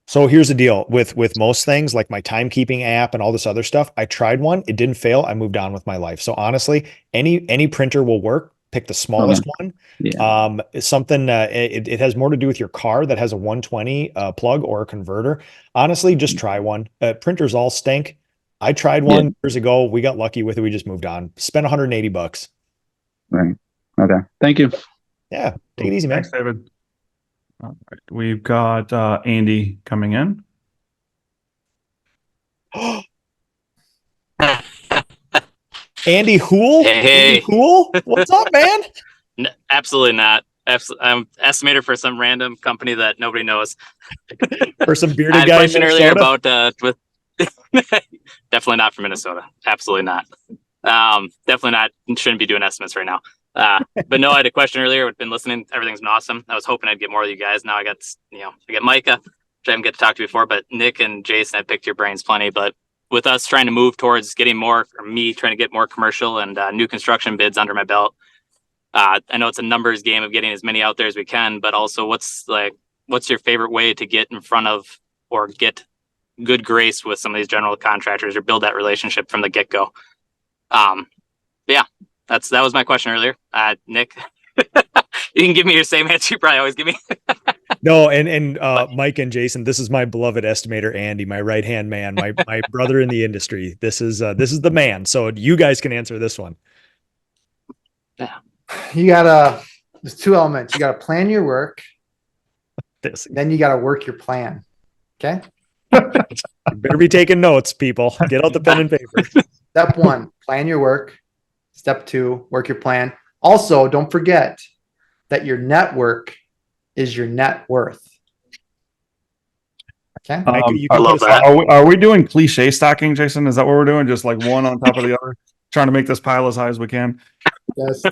S4: So here's the deal with most things, like my timekeeping app and all this other stuff. I tried one, it didn't fail. I moved on with my life. So honestly, any printer will work. Pick the smallest one. Yeah. It's something, it has more to do with your car that has a 120 plug or a converter. Honestly, just try one. Printers all stink. I tried one years ago. We got lucky with it. We just moved on. Spent $180.
S17: Right. Okay. Thank you.
S4: Yeah. Take it easy, man.
S2: Thanks, David. All right. We've got Andy coming in.
S4: Andy Hool?
S18: Hey.
S4: Andy Hool? What's up, man?
S18: Absolutely not. I'm estimator for some random company that nobody knows.
S4: For some bearded
S18: I had
S4: guy
S18: a question
S4: in
S18: earlier
S4: Minnesota?
S18: about with definitely not from Minnesota. Absolutely not. Definitely not. Shouldn't be doing estimates right now. But no, I had a question earlier. I've been listening. Everything's been awesome. I was hoping I'd get more of you guys. Now I got Micah, which I didn't get to talk to before, but Nick and Jason, I picked your brains plenty. But with us trying to move towards getting more, or me trying to get more commercial and new construction bids under my belt, I know it's a numbers game of getting as many out there as we can, but also what's your favorite way to get in front of or get good grace with some of these general contractors or build that relationship from the get-go? Yeah, that was my question earlier. Nick, you can give me your same answer you probably always give me.
S4: No, and Mike and Jason, this is my beloved estimator, Andy, my right-hand man, my brother in the industry. This is the man. So you guys can answer this one.
S5: There's two elements. You gotta plan your work. Then you gotta work your plan. Okay.
S4: You better be taking notes, people. Get out the pen and paper.
S5: Step one, plan your work. Step two, work your plan. Also, don't forget that your network is your net worth. Okay.
S2: I love that. Are we doing cliche stacking, Jason? Is that what we're doing? Just like one on top of the other, trying to make this pile as high as we can?
S5: Yes.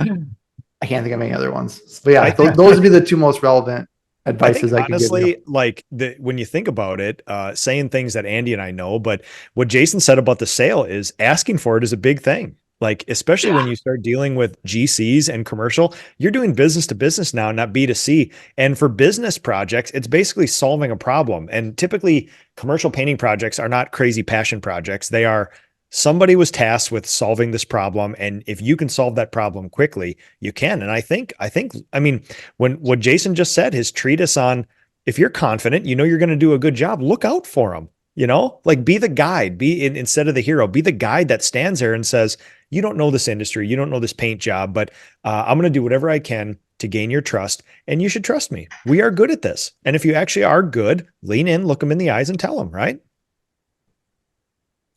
S5: I can't think of any other ones. But yeah, those would be the two most relevant advices I could
S4: honestly,
S5: give you.
S4: like when you think about it, saying things that Andy and I know, but what Jason said about the sale is asking for it is a big thing. Like, especially when you start dealing with GCs and commercial, you're doing business to business now, not B2C. And for business projects, it's basically solving a problem. And typically commercial painting projects are not crazy passion projects. They are, somebody was tasked with solving this problem. And if you can solve that problem quickly, you can. And I mean, when what Jason just said, his treatise on if you're confident, you know you're going to do a good job, look out for them. Like be the guide, instead of the hero, be the guide that stands there and says, you don't know this industry, you don't know this paint job, but I'm going to do whatever I can to gain your trust. And you should trust me. We are good at this. And if you actually are good, lean in, look them in the eyes and tell them, right?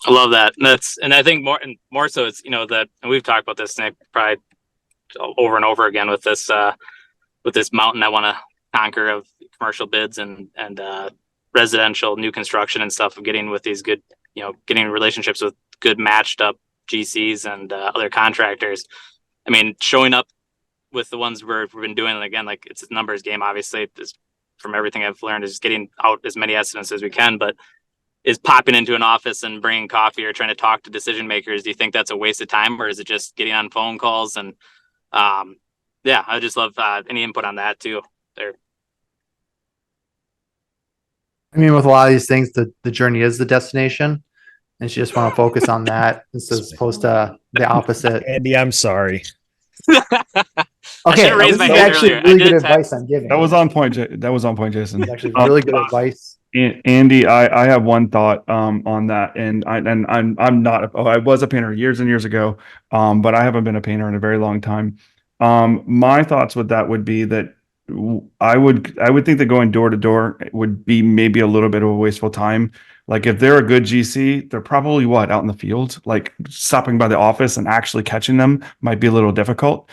S18: I love that. And I think more so it's, that, and we've talked about this, Nick, probably over and over again with this mountain I want to conquer of commercial bids and residential new construction and stuff, of getting with these good, getting relationships with good matched up GCs and other contractors. I mean, showing up with the ones we've been doing, and again, like it's a numbers game, obviously, from everything I've learned, is getting out as many estimates as we can, but is popping into an office and bringing coffee or trying to talk to decision makers. Do you think that's a waste of time, or is it just getting on phone calls? And yeah, I just love any input on that too there.
S5: I mean, with a lot of these things, the journey is the destination, and you just want to focus on that as opposed to the opposite.
S4: Andy, I'm sorry.
S5: Okay, this is actually really good advice I'm giving.
S2: That was on point. That was on point, Jason.
S5: It's actually really good advice.
S2: Andy, I have one thought on that, and I'm not. I was a painter years and years ago, but I haven't been a painter in a very long time. My thoughts with that would be that I would think that going door to door would be maybe a little bit of a wasteful time. Like if they're a good GC, they're probably out in the field, like stopping by the office and actually catching them might be a little difficult.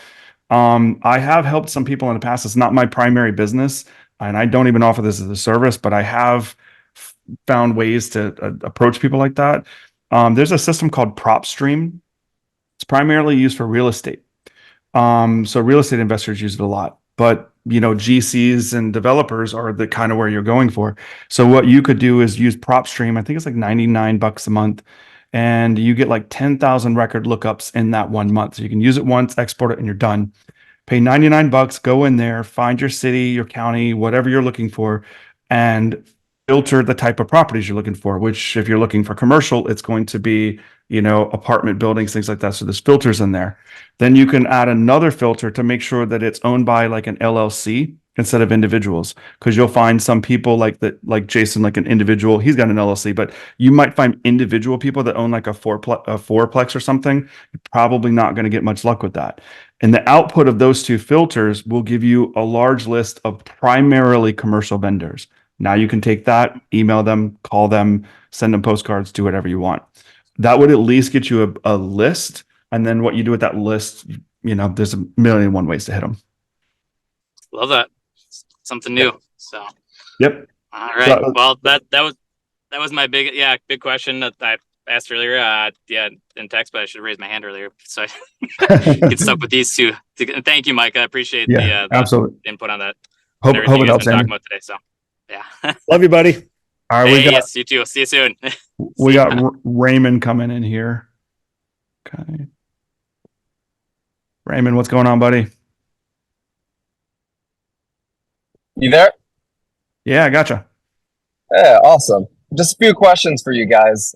S2: I have helped some people in the past. It's not my primary business, and I don't even offer this as a service, but I have found ways to approach people like that. There's a system called PropStream. It's primarily used for real estate. So real estate investors use it a lot, but GCs and developers are the kind of where you're going for. So what you could do is use PropStream. I think it's like $99 a month, and you get like 10,000 record lookups in that 1 month. So you can use it once, export it, and you're done. Pay $99, go in there, find your city, your county, whatever you're looking for, and filter the type of properties you're looking for, which if you're looking for commercial, it's going to be, apartment buildings, things like that. So there's filters in there. Then you can add another filter to make sure that it's owned by like an LLC instead of individuals. Because you'll find some people like Jason, like an individual, he's got an LLC, but you might find individual people that own like a fourplex or something. You're probably not going to get much luck with that. And the output of those two filters will give you a large list of primarily commercial vendors. Now you can take that, email them, call them, send them postcards, do whatever you want. That would at least get you a list. And then what you do with that list, there's a million and one ways to hit them.
S18: Love that. Something new. So.
S2: Yep.
S18: All right. Well, that was my big question that I asked earlier. In text, but I should have raised my hand earlier. So I get stuck with these two. Thank you, Mike. I appreciate the
S2: absolutely
S18: input on that.
S2: Hope it helps,
S18: talking about today. So yeah.
S4: Love you, buddy.
S2: All right.
S18: Yes, you too. See you soon.
S2: We got Raymond coming in here. Okay. Raymond, what's going on, buddy?
S19: You there?
S2: Yeah, I gotcha.
S19: Yeah, awesome. Just a few questions for you guys.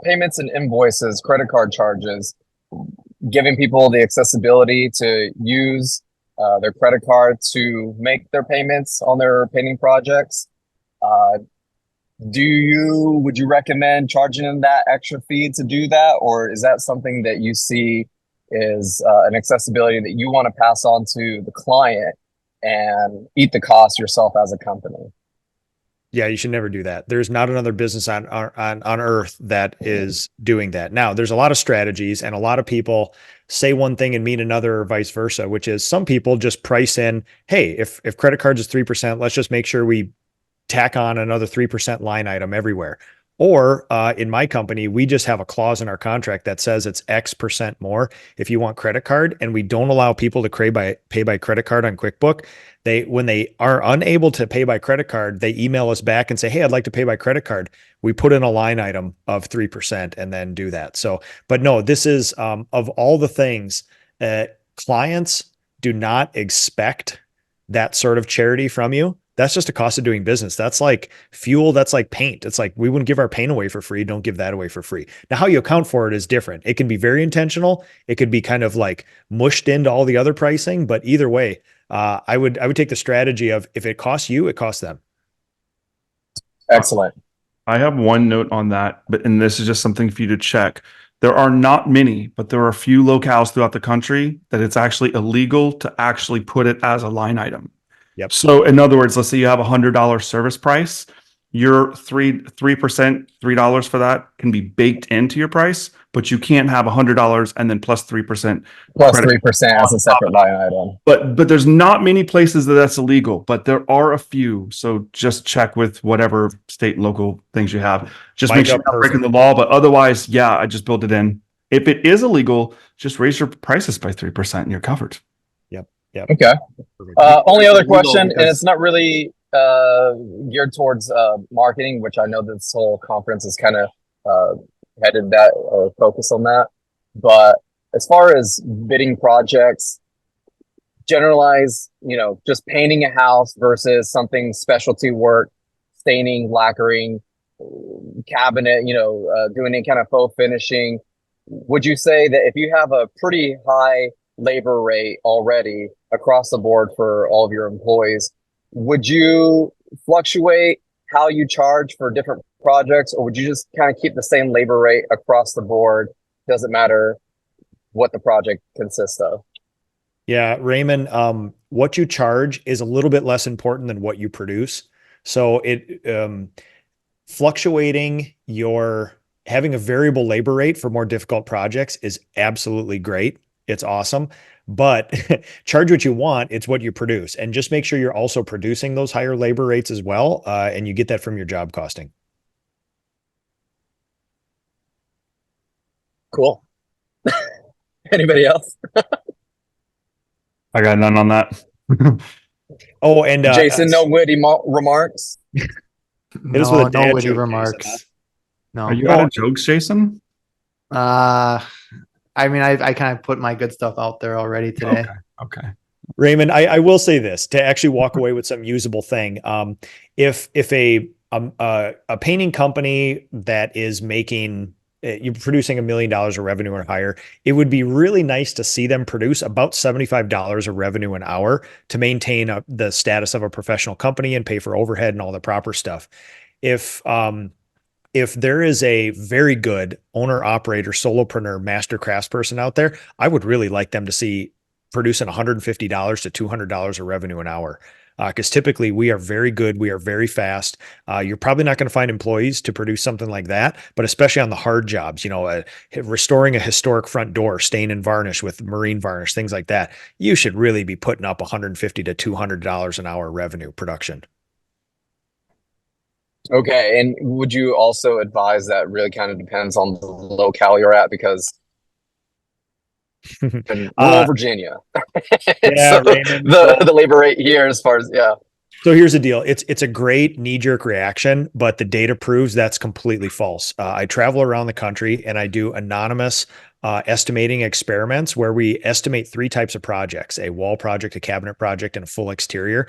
S19: Payments and invoices, credit card charges, giving people the accessibility to use their credit card to make their payments on their painting projects. Would you recommend charging them that extra fee to do that? Or is that something that you see is an accessibility that you want to pass on to the client and eat the cost yourself as a company?
S4: Yeah, you should never do that. There's not another business on earth that is doing that. Now, there's a lot of strategies, and a lot of people say one thing and mean another, or vice versa, which is some people just price in, hey, if credit cards is 3%, let's just make sure we tack on another 3% line item everywhere. Or in my company, we just have a clause in our contract that says it's X% more if you want credit card, and we don't allow people to pay by credit card on QuickBook. When they are unable to pay by credit card, they email us back and say, hey, I'd like to pay by credit card. We put in a line item of 3% and then do that. So, but no, this is of all the things, clients do not expect that sort of charity from you. That's just a cost of doing business. That's like fuel. That's like paint. It's like, we wouldn't give our paint away for free. Don't give that away for free. Now, how you account for it is different. It can be very intentional. It could be kind of like mushed into all the other pricing, but either way, I would take the strategy of, if it costs you, it costs them.
S19: Excellent.
S2: I have one note on that, and this is just something for you to check. There are not many, but there are a few locales throughout the country that it's actually illegal to actually put it as a line item.
S4: Yep.
S2: So in other words, let's say you have $100 service price, your 3% $3 for that can be baked into your price, but you can't have $100 and then plus 3%
S19: Plus
S2: credit
S19: 3% as a separate line item.
S2: but there's not many places that that's illegal, but there are a few. So just check with whatever state and local things you have. Just make
S4: Micah,
S2: sure you're not breaking the law. But otherwise, yeah, I just built it in. If it is illegal, just raise your prices by 3% and you're covered.
S4: Yep. Yep.
S19: Okay. Only other question, and
S2: because-
S19: it's not really geared towards marketing, which I know this whole conference is kind of headed that or focused on that. But as far as bidding projects, generalize, just painting a house versus something specialty work, staining, lacquering, cabinet, doing any kind of faux finishing. Would you say that if you have a pretty high labor rate already across the board for all of your employees, would you fluctuate how you charge for different projects, or would you just kind of keep the same labor rate across the board? Doesn't matter what the project consists of.
S4: Yeah, Raymond, what you charge is a little bit less important than what you produce. So fluctuating having a variable labor rate for more difficult projects is absolutely great. It's awesome, but charge what you want. It's what you produce, and just make sure you're also producing those higher labor rates as well. And you get that from your job costing.
S19: Cool. Anybody else?
S2: I got none on that.
S4: Oh, and
S19: Jason, no witty remarks.
S5: No witty remarks. No.
S2: Are you out of jokes, Jason?
S5: I mean, I kind of put my good stuff out there already today.
S2: Okay.
S4: Raymond, I will say this to actually walk away with some usable thing. If a painting company that is making you're producing $1 million of revenue or higher, it would be really nice to see them produce about $75 of revenue an hour to maintain the status of a professional company and pay for overhead and all the proper stuff. If there is a very good owner, operator, solopreneur, master craftsperson out there, I would really like them to see producing $150 to $200 of revenue an hour. Because typically we are very good. We are very fast. You're probably not going to find employees to produce something like that, but especially on the hard jobs, restoring a historic front door, stain and varnish with marine varnish, things like that. You should really be putting up $150 to $200 an hour revenue production.
S19: Okay. And would you also advise that really kind of depends on the locale you're at, because in rural Virginia,
S4: yeah,
S19: so the labor rate here as far as, yeah.
S4: So here's the deal. It's a great knee-jerk reaction, but the data proves that's completely false. I travel around the country and I do anonymous estimating experiments where we estimate 3 types of projects: a wall project, a cabinet project, and a full exterior.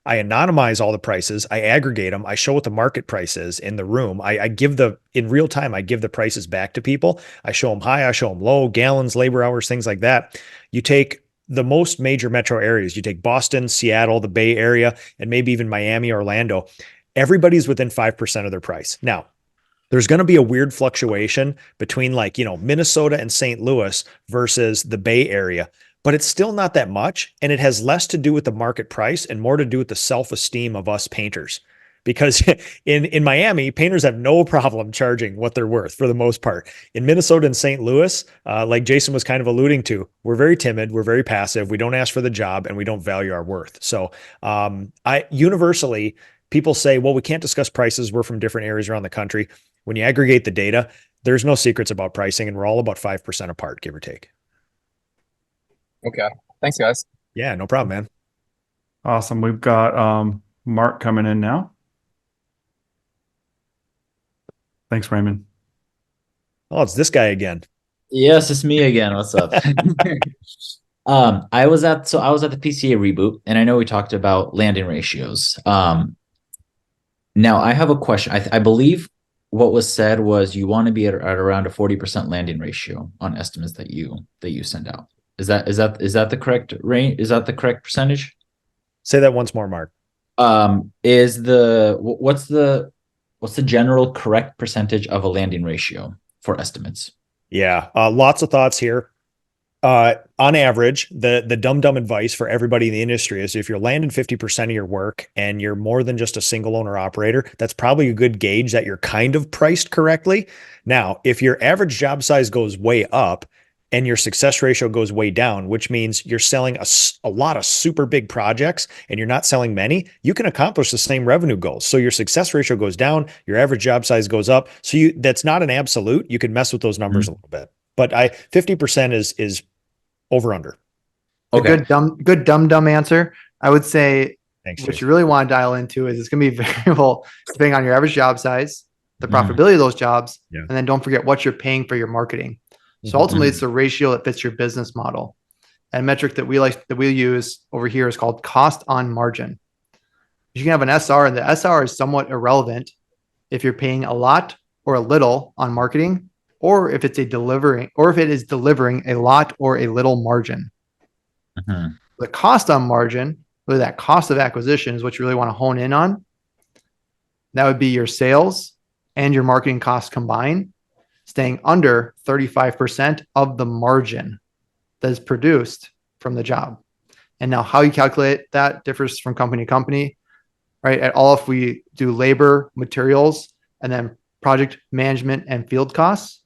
S4: I anonymize all the prices. I aggregate them. I show what the market price is in the room. In real time, I give the prices back to people. I show them high, I show them low, gallons, labor hours, things like that. You take the most major metro areas. You take Boston, Seattle, the Bay Area, and maybe even Miami, Orlando. Everybody's within 5% of their price. Now, there's going to be a weird fluctuation between Minnesota and St. Louis versus the Bay Area, but it's still not that much. And it has less to do with the market price and more to do with the self-esteem of us painters. Because in Miami, painters have no problem charging what they're worth for the most part. In Minnesota and St. Louis, like Jason was kind of alluding to, we're very timid, we're very passive, we don't ask for the job, and we don't value our worth. So universally, people say, well, we can't discuss prices. We're from different areas around the country. When you aggregate the data, there's no secrets about pricing, and we're all about 5% apart, give or take.
S19: Okay. Thanks, guys.
S4: Yeah, no problem, man.
S2: Awesome. We've got Mark coming in now. Thanks, Raymond.
S4: Oh, it's this guy again.
S10: Yes, it's me again. What's up? I was at the PCA reboot, and I know we talked about landing ratios. Now I have a question. I believe what was said was you want to be at around a 40% landing ratio on estimates that you send out. Is that the correct range? Is that the correct percentage?
S4: Say that once more, Mark.
S10: What's the what's the general correct percentage of a landing ratio for estimates?
S4: Yeah, lots of thoughts here. On average, the dumb advice for everybody in the industry is if you're landing 50% of your work and you're more than just a single owner operator, that's probably a good gauge that you're kind of priced correctly. Now, if your average job size goes way up and your success ratio goes way down, which means you're selling a lot of super big projects and you're not selling many, you can accomplish the same revenue goals. So your success ratio goes down, your average job size goes up. So that's not an absolute. You can mess with those numbers a little bit. But 50% is over under.
S10: Okay.
S5: Good dumb answer. I would say
S4: Thanks,
S5: what
S4: Jason.
S5: you really want to dial into is it's going to be variable depending on your average job size, the profitability of those jobs, and then don't forget what you're paying for your marketing. So ultimately, it's the ratio that fits your business model. And a metric that we use over here is called cost on margin. You can have an SR, and the SR is somewhat irrelevant if you're paying a lot or a little on marketing, or if it is delivering a lot or a little margin. The cost on margin, or that cost of acquisition, is what you really want to hone in on. That would be your sales and your marketing costs combined, staying under 35% of the margin that is produced from the job. And now how you calculate that differs from company to company, right? At all, if we do labor, materials, and then project management and field costs.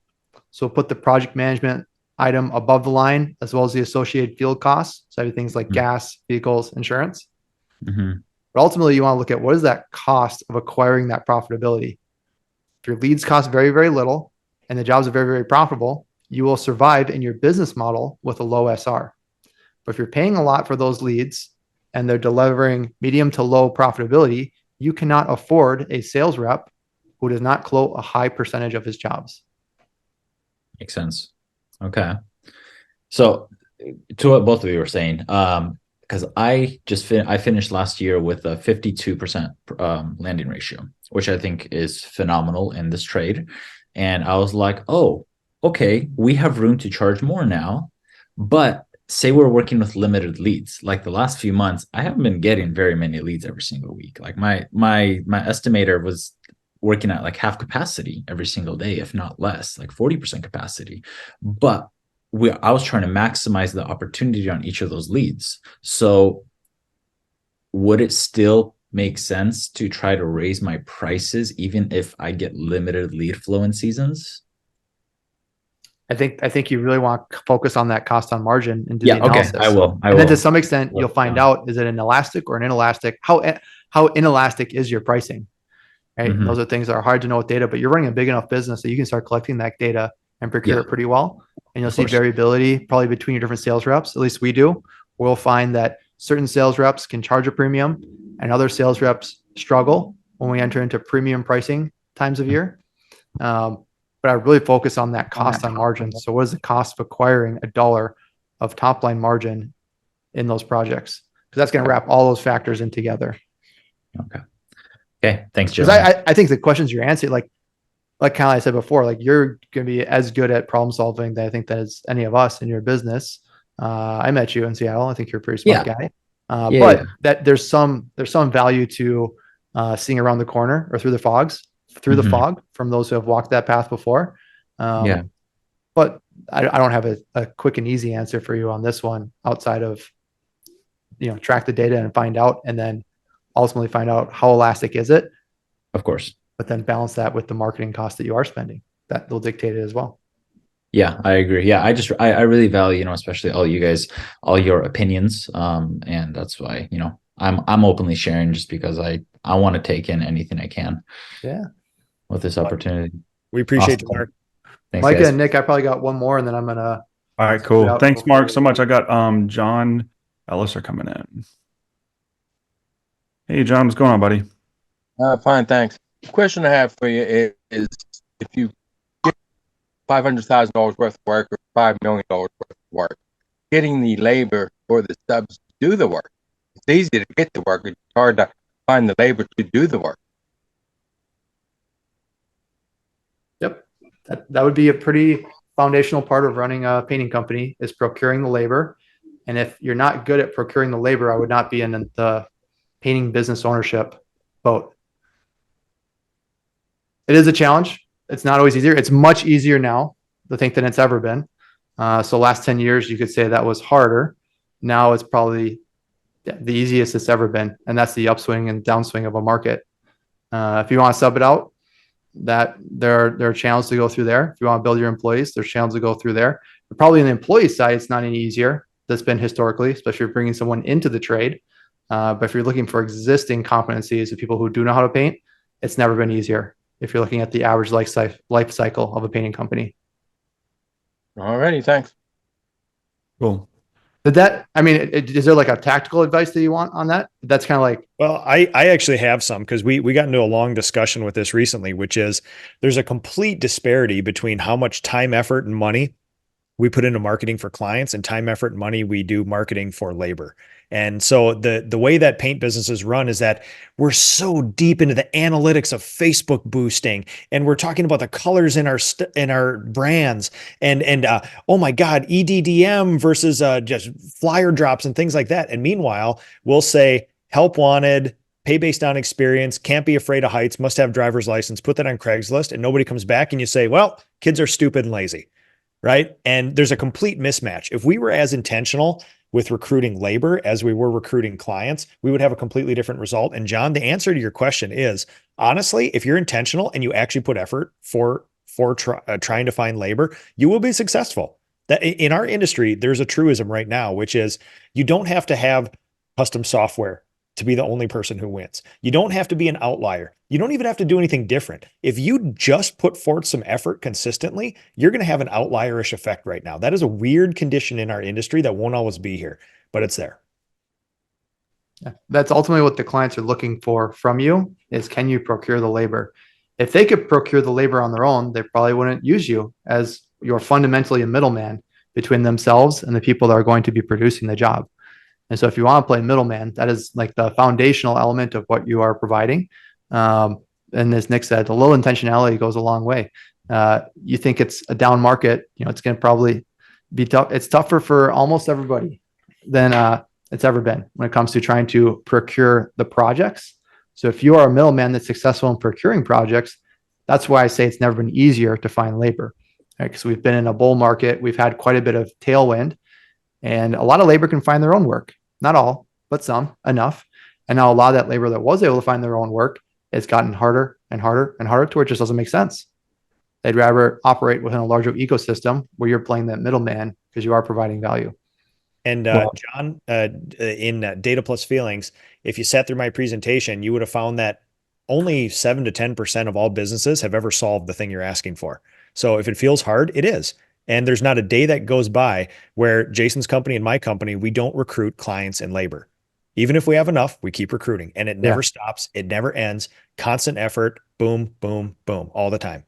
S5: So we'll put the project management item above the line, as well as the associated field costs. So things like gas, vehicles, insurance. But ultimately, you want to look at what is that cost of acquiring that profitability. If your leads cost very, very little and the jobs are very, very profitable, you will survive in your business model with a low SR. But if you're paying a lot for those leads and they're delivering medium to low profitability, you cannot afford a sales rep who does not close a high percentage of his jobs.
S10: Makes sense. Okay. So to what both of you were saying, because I finished last year with a 52% landing ratio, which I think is phenomenal in this trade. And I was like, oh, okay, we have room to charge more now. But say we're working with limited leads. Like the last few months, I haven't been getting very many leads every single week. Like my estimator was working at like half capacity every single day, if not less, like 40% capacity. But I was trying to maximize the opportunity on each of those leads. So would it still make sense to try to raise my prices even if I get limited lead flow in seasons?
S5: I think you really want to focus on that cost on margin and do the analysis.
S10: Okay, I will.
S5: And then to some extent, you'll find out, is it an elastic or an inelastic? How inelastic is your pricing? Right. And those are things that are hard to know with data, but you're running a big enough business that you can start collecting that data and procure it pretty well. And you'll see variability probably between your different sales reps. At least we do. We'll find that certain sales reps can charge a premium and other sales reps struggle when we enter into premium pricing times of year. But I really focus on that cost on margin. So what is the cost of acquiring $1 of top line margin in those projects? Because that's going to wrap all those factors in together.
S10: Okay. Thanks, Joe.
S5: Because I think the questions you're answering, like kind of I said before, like you're going to be as good at problem solving that I think that is any of us in your business. I met you in Seattle. I think you're a pretty smart guy. That there's some value to seeing around the corner or through the fog from those who have walked that path before. But I don't have a quick and easy answer for you on this one outside of, track the data and find out, and then ultimately find out how elastic is it.
S10: Of course.
S5: But then balance that with the marketing cost that you are spending. That will dictate it as well.
S10: Yeah, I agree. Yeah, I really value, especially all you guys, all your opinions. And that's why, I'm openly sharing just because I want to take in anything I can.
S5: Yeah.
S10: With this opportunity.
S4: We appreciate you, Mark.
S10: Thanks,
S5: Micah
S10: guys.
S5: and Nick, I probably got one more and then I'm going to.
S2: All right, cool. Thanks, Mark, so much. I got John Ellis are coming in. Hey, John, what's going on, buddy?
S20: Fine, thanks. The question I have for you is if you get $500,000 worth of work or $5 million worth of work, getting the labor or the subs to do the work. It's easy to get the work. It's hard to find the labor to do the work.
S5: Yep. That would be a pretty foundational part of running a painting company is procuring the labor. And if you're not good at procuring the labor, I would not be in the painting business ownership boat. it is a challenge. It's not always easier. It's much easier now, I think, than it's ever been. So last 10 years, you could say that was harder. Now it's probably the easiest it's ever been. And that's the upswing and downswing of a market. If you want to sub it out, that there are channels to go through there. If you want to build your employees, there's channels to go through there. But probably on the employee side, it's not any easier. That's been historically, especially if you're bringing someone into the trade. But if you're looking for existing competencies of people who do know how to paint, it's never been easier. If you're looking at the average life cycle of a painting company.
S20: Alrighty, thanks.
S2: Cool.
S5: Did that, I mean, is there like a tactical advice that you want on that? That's kind of like,
S4: Well, I actually have some, because we got into a long discussion with this recently, which is there's a complete disparity between how much time, effort, and money we put into marketing for clients and time, effort, and money we do marketing for labor. And so the way that paint businesses run is that we're so deep into the analytics of Facebook boosting, and we're talking about the colors in our brands, and oh my God, EDDM versus just flyer drops and things like that. And meanwhile, we'll say help wanted, pay based on experience, can't be afraid of heights, must have driver's license, put that on Craigslist, and nobody comes back, and you say, well, kids are stupid and lazy. Right. And there's a complete mismatch. If we were as intentional with recruiting labor as we were recruiting clients, we would have a completely different result. And John, the answer to your question is, honestly, if you're intentional and you actually put effort for trying to find labor, you will be successful. That in our industry, there's a truism right now, which is you don't have to have custom software to be the only person who wins. You don't have to be an outlier. You don't even have to do anything different. If you just put forth some effort consistently, you're going to have an outlierish effect right now. That is a weird condition in our industry that won't always be here, but it's there.
S5: Yeah, that's ultimately what the clients are looking for from you is, can you procure the labor? If they could procure the labor on their own, they probably wouldn't use you, as you're fundamentally a middleman between themselves and the people that are going to be producing the job. And so if you want to play middleman, that is like the foundational element of what you are providing. And as Nick said, the little intentionality goes a long way. You think it's a down market, it's going to probably be tough. It's tougher for almost everybody than it's ever been when it comes to trying to procure the projects. So if you are a middleman that's successful in procuring projects, that's why I say it's never been easier to find labor. Right? Because we've been in a bull market. We've had quite a bit of tailwind, and a lot of labor can find their own work. Not all, but some, enough. And now a lot of that labor that was able to find their own work, it's gotten harder and harder and harder to where it just doesn't make sense. They'd rather operate within a larger ecosystem where you're playing that middleman because you are providing value.
S4: And John, in Data Plus Feelings, if you sat through my presentation, you would have found that only 7 to 10% of all businesses have ever solved the thing you're asking for. So if it feels hard, it is. And there's not a day that goes by where Jason's company and my company, we don't recruit clients and labor. Even if we have enough, we keep recruiting, and it never stops. It never ends. Constant effort. Boom, boom, boom, all the time.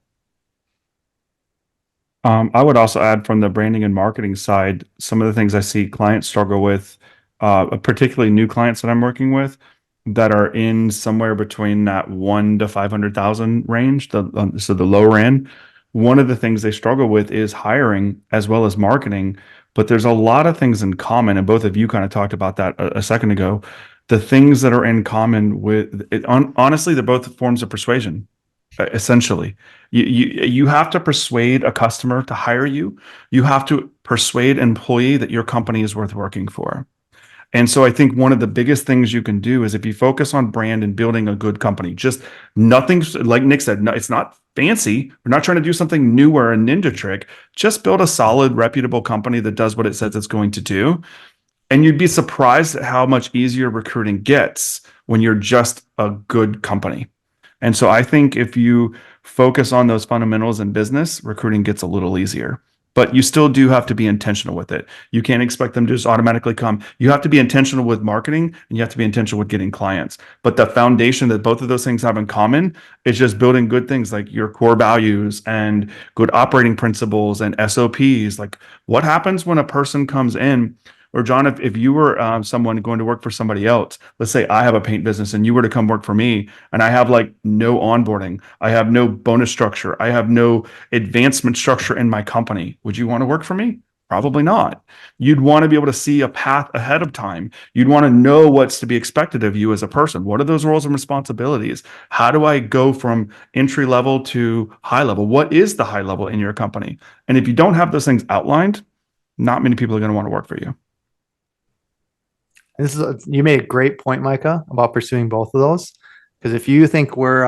S2: I would also add, from the branding and marketing side, some of the things I see clients struggle with, particularly new clients that I'm working with, that are in somewhere between that 1 to 500,000 range, so the lower end. One of the things they struggle with is hiring as well as marketing, but there's a lot of things in common, and both of you kind of talked about that a second ago. The things that are in common with it, honestly, they're both forms of persuasion. Essentially, you have to persuade a customer to hire you. You have to persuade an employee that your company is worth working for. And so I think one of the biggest things you can do is, if you focus on brand and building a good company, just nothing, like Nick said, no, it's not fancy. We're not trying to do something new or a ninja trick. Just build a solid, reputable company that does what it says it's going to do. And you'd be surprised at how much easier recruiting gets when you're just a good company. And so I think if you focus on those fundamentals in business, recruiting gets a little easier. But you still do have to be intentional with it. You can't expect them to just automatically come. You have to be intentional with marketing, and you have to be intentional with getting clients. But the foundation that both of those things have in common is just building good things like your core values and good operating principles and SOPs. Like, what happens when a person comes in? Or John, if you were someone going to work for somebody else, let's say I have a paint business and you were to come work for me, and I have like no onboarding, I have no bonus structure, I have no advancement structure in my company, would you want to work for me? Probably not. You'd want to be able to see a path ahead of time. You'd want to know what's to be expected of you as a person. What are those roles and responsibilities? How do I go from entry level to high level? What is the high level in your company? And if you don't have those things outlined, not many people are going to want to work for you.
S5: You made a great point, Micah, about pursuing both of those. Because if you think we're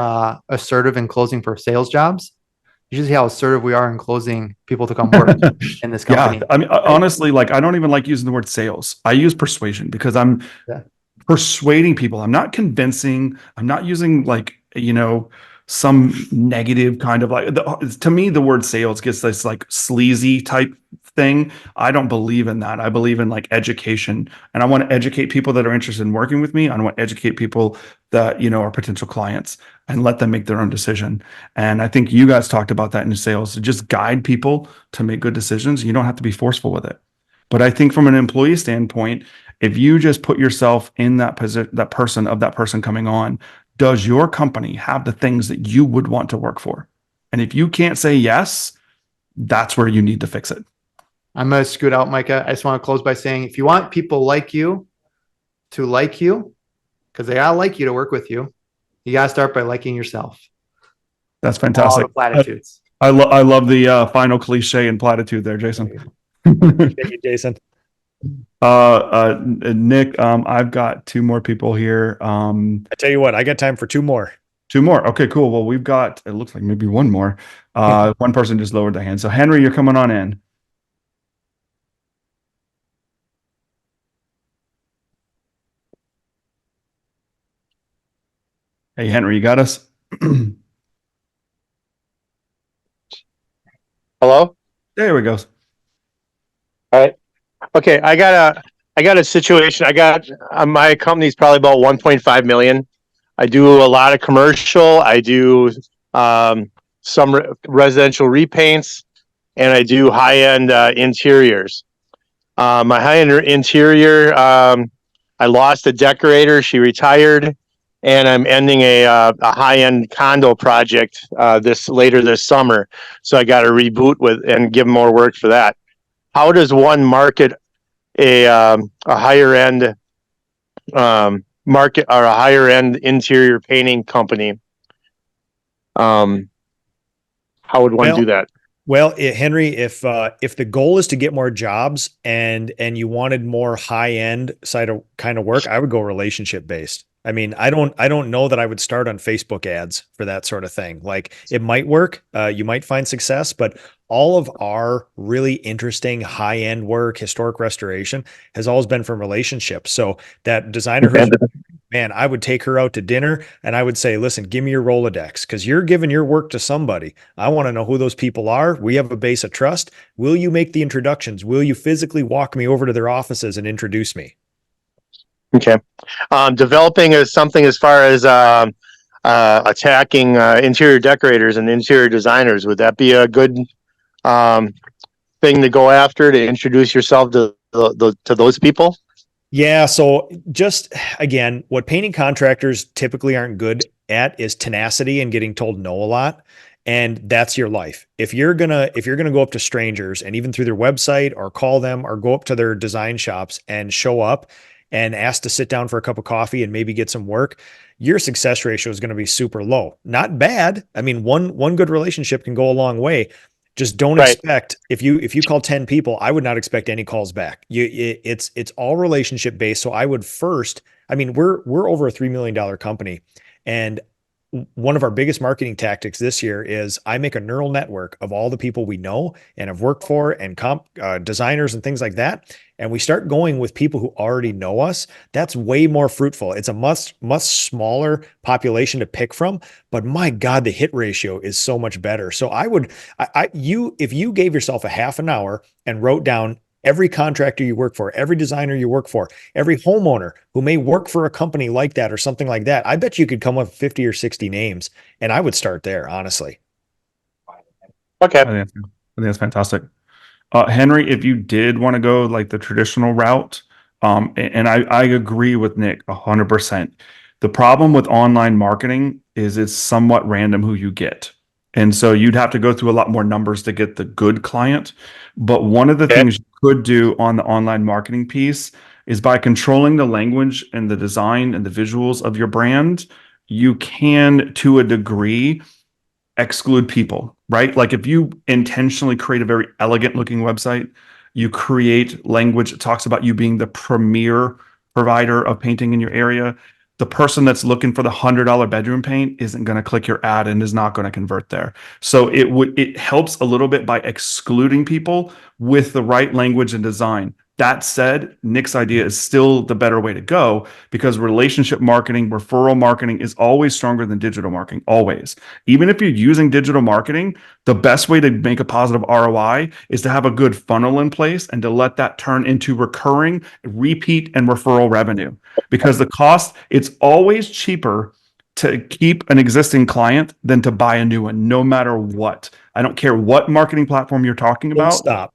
S5: assertive in closing for sales jobs, you should see how assertive we are in closing people to come work in this company.
S2: Yeah, I mean, honestly, like I don't even like using the word sales. I use persuasion because I'm persuading people. I'm not convincing. I'm not using like, some negative kind of like, to me, the word sales gets this like sleazy type thing. I don't believe in that. I believe in like education, and I want to educate people that are interested in working with me. I want to educate people that, are potential clients and let them make their own decision. And I think you guys talked about that in sales, to just guide people to make good decisions. You don't have to be forceful with it. But I think from an employee standpoint, if you just put yourself in that position, that person coming on, does your company have the things that you would want to work for? And if you can't say yes, that's where you need to fix it.
S5: I'm going to scoot out, Micah. I just want to close by saying, if you want people like you to like you, because they gotta like you to work with you, you gotta start by liking yourself.
S2: That's fantastic.
S5: All the platitudes.
S2: I love the final cliche and platitude there, Jason.
S4: Thank you, Jason.
S2: Nick, I've got two more people here.
S4: I tell you what, I got time for two more.
S2: Two more. Okay, cool. Well, we've got, it looks like maybe one more. One person just lowered their hand. So Henry, you're coming on in. Hey, Henry, you got us?
S21: Hello?
S2: There we go.
S21: All right. Okay, I got a situation. My company's probably about 1.5 million. I do a lot of commercial. I do some residential repaints, and I do high-end interiors. My high-end interior, I lost a decorator. She retired, and I'm ending a high-end condo project later this summer. So I got to reboot and give more work for that. How does one market a higher end market or a higher end interior painting company? How would one do that?
S4: Well, Henry, if the goal is to get more jobs and you wanted more high end kind of work, I would go relationship based. I mean, I don't know that I would start on Facebook ads for that sort of thing. Like it might work, you might find success, but all of our really interesting high end work, historic restoration, has always been from relationships. So that designer who's man, I would take her out to dinner and I would say, listen, give me your Rolodex because you're giving your work to somebody. I want to know who those people are. We have a base of trust. Will you make the introductions? Will you physically walk me over to their offices and introduce me?
S21: Okay. Developing is something as far as attacking interior decorators and interior designers. Would that be a good thing to go after, to introduce yourself to those people?
S4: Yeah. So just again, what painting contractors typically aren't good at is tenacity and getting told no a lot. And that's your life. If you're gonna go up to strangers and even through their website or call them or go up to their design shops and show up and ask to sit down for a cup of coffee and maybe get some work, your success ratio is going to be super low. Not bad. I mean, one good relationship can go a long way. Just don't expect, if you call 10 people, I would not expect any calls back. It's all relationship based. So I would first, I mean, we're over a $3 million company, and one of our biggest marketing tactics this year is I make a neural network of all the people we know and have worked for and designers and things like that. And we start going with people who already know us. That's way more fruitful. It's a much smaller population to pick from, but my God, the hit ratio is so much better. So if you gave yourself a half an hour and wrote down every contractor you work for, every designer you work for, every homeowner who may work for a company like that or something like that, I bet you could come up with 50 or 60 names. And I would start there, honestly.
S21: Okay.
S2: I think that's fantastic. Henry, if you did want to go like the traditional route, and I agree with Nick 100%. The problem with online marketing is it's somewhat random who you get. And so you'd have to go through a lot more numbers to get the good client. But one of the things you could do on the online marketing piece is by controlling the language and the design and the visuals of your brand, you can, to a degree, exclude people, right? Like if you intentionally create a very elegant looking website, you create language that talks about you being the premier provider of painting in your area, the person that's looking for the $100 bedroom paint isn't going to click your ad and is not going to convert there. So it helps a little bit by excluding people with the right language and design. That said, Nick's idea is still the better way to go because relationship marketing, referral marketing is always stronger than digital marketing, always. Even if you're using digital marketing, the best way to make a positive ROI is to have a good funnel in place and to let that turn into recurring, repeat, and referral revenue. Because the cost, it's always cheaper to keep an existing client than to buy a new one, no matter what. I don't care what marketing platform you're talking about.
S4: Stop.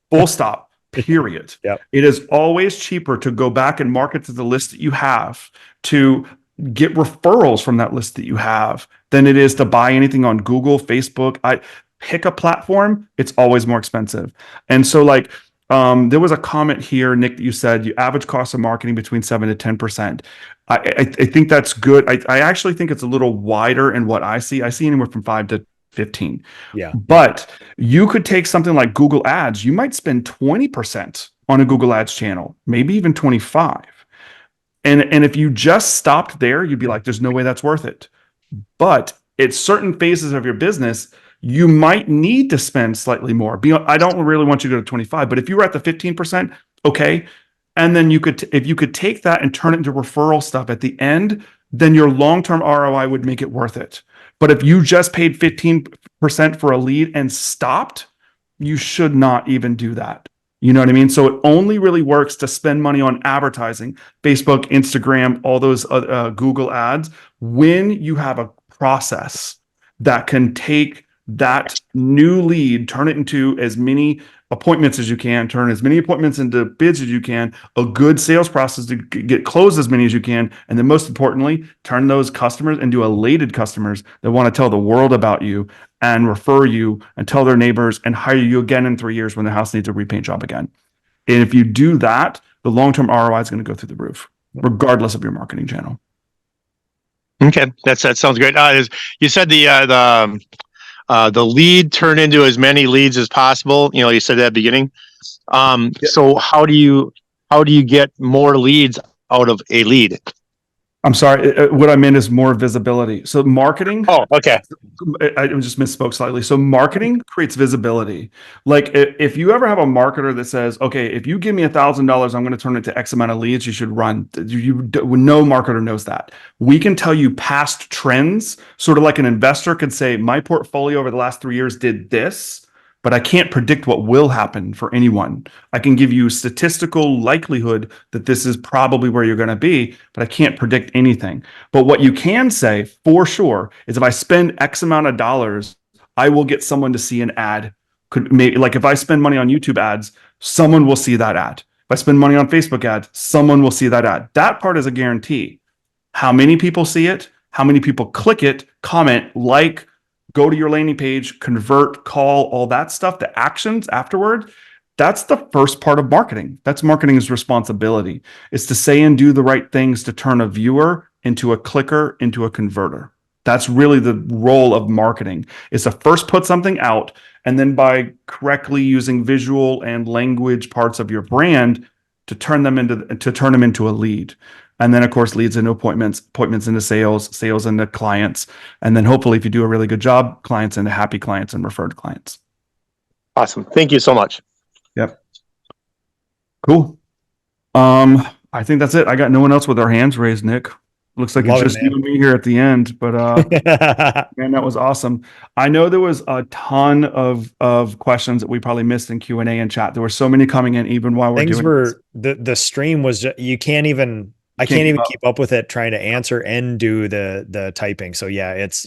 S2: Full stop. Period.
S4: Yep.
S2: It is always cheaper to go back and market to the list that you have to get referrals from that list that you have than it is to buy anything on Google, Facebook. I pick a platform, it's always more expensive. And so like there was a comment here, Nick, that you said you average cost of marketing between 7 to 10%. I think that's good. I actually think it's a little wider in what I see. I see anywhere from 5 to 15.
S4: Yeah.
S2: But you could take something like Google Ads. You might spend 20% on a Google Ads channel, maybe even 25. And if you just stopped there, you'd be like, there's no way that's worth it. But at certain phases of your business, you might need to spend slightly more. I don't really want you to go to 25, but if you were at the 15%, okay. And then if you could take that and turn it into referral stuff at the end, then your long-term ROI would make it worth it. But if you just paid 15% for a lead and stopped, you should not even do that. You know what I mean? So it only really works to spend money on advertising, Facebook, Instagram, all those Google ads, when you have a process that can take that new lead, turn it into as many appointments as you can, turn as many appointments into bids as you can, a good sales process to get closed as many as you can, and then most importantly, turn those customers into elated customers that want to tell the world about you and refer you and tell their neighbors and hire you again in 3 years when the house needs a repaint job again. And if you do that, the long-term ROI is going to go through the roof, regardless of your marketing channel.
S21: Okay, that sounds great. You said the lead turn into as many leads as possible. You know, you said that at the beginning. So how do you get more leads out of a lead?
S2: I'm sorry. What I meant is more visibility. So marketing.
S21: Oh, okay.
S2: I just misspoke slightly. So marketing creates visibility. Like if you ever have a marketer that says, okay, if you give me $1,000, I'm going to turn it to X amount of leads, you should run. No marketer knows that. We can tell you past trends, sort of like an investor could say, my portfolio over the last 3 years did this, but I can't predict what will happen for anyone. I can give you statistical likelihood that this is probably where you're going to be, but I can't predict anything. But what you can say for sure is if I spend X amount of dollars, I will get someone to see an ad. Like if I spend money on YouTube ads, someone will see that ad. If I spend money on Facebook ads, someone will see that ad. That part is a guarantee. How many people see it? How many people click it, comment, like, go to your landing page, convert, call, all that stuff, the actions afterward, that's the first part of marketing. That's marketing's responsibility, is to say and do the right things to turn a viewer into a clicker, into a converter. That's really the role of marketing, is to first put something out, and then by correctly using visual and language parts of your brand to turn them into a lead. And then, of course, leads into appointments into sales into clients. And then hopefully, if you do a really good job, clients into happy clients and referred clients.
S21: Awesome. Thank you so much.
S2: Yep. Cool. I think that's it. I got no one else with their hands raised, Nick. Looks like it's just you and me here at the end, but man, that was awesome. I know there was a ton of questions that we probably missed in Q&A and chat. There were so many coming in even while we're doing
S4: the stream was just, I can't even keep up with it trying to answer and do the typing. So yeah, it's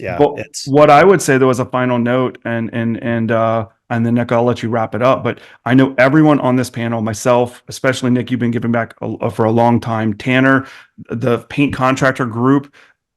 S2: what I would say. There was a final note and then Nick, I'll let you wrap it up. But I know everyone on this panel, myself, especially Nick, you've been giving back for a long time. Tanner, the paint contractor group.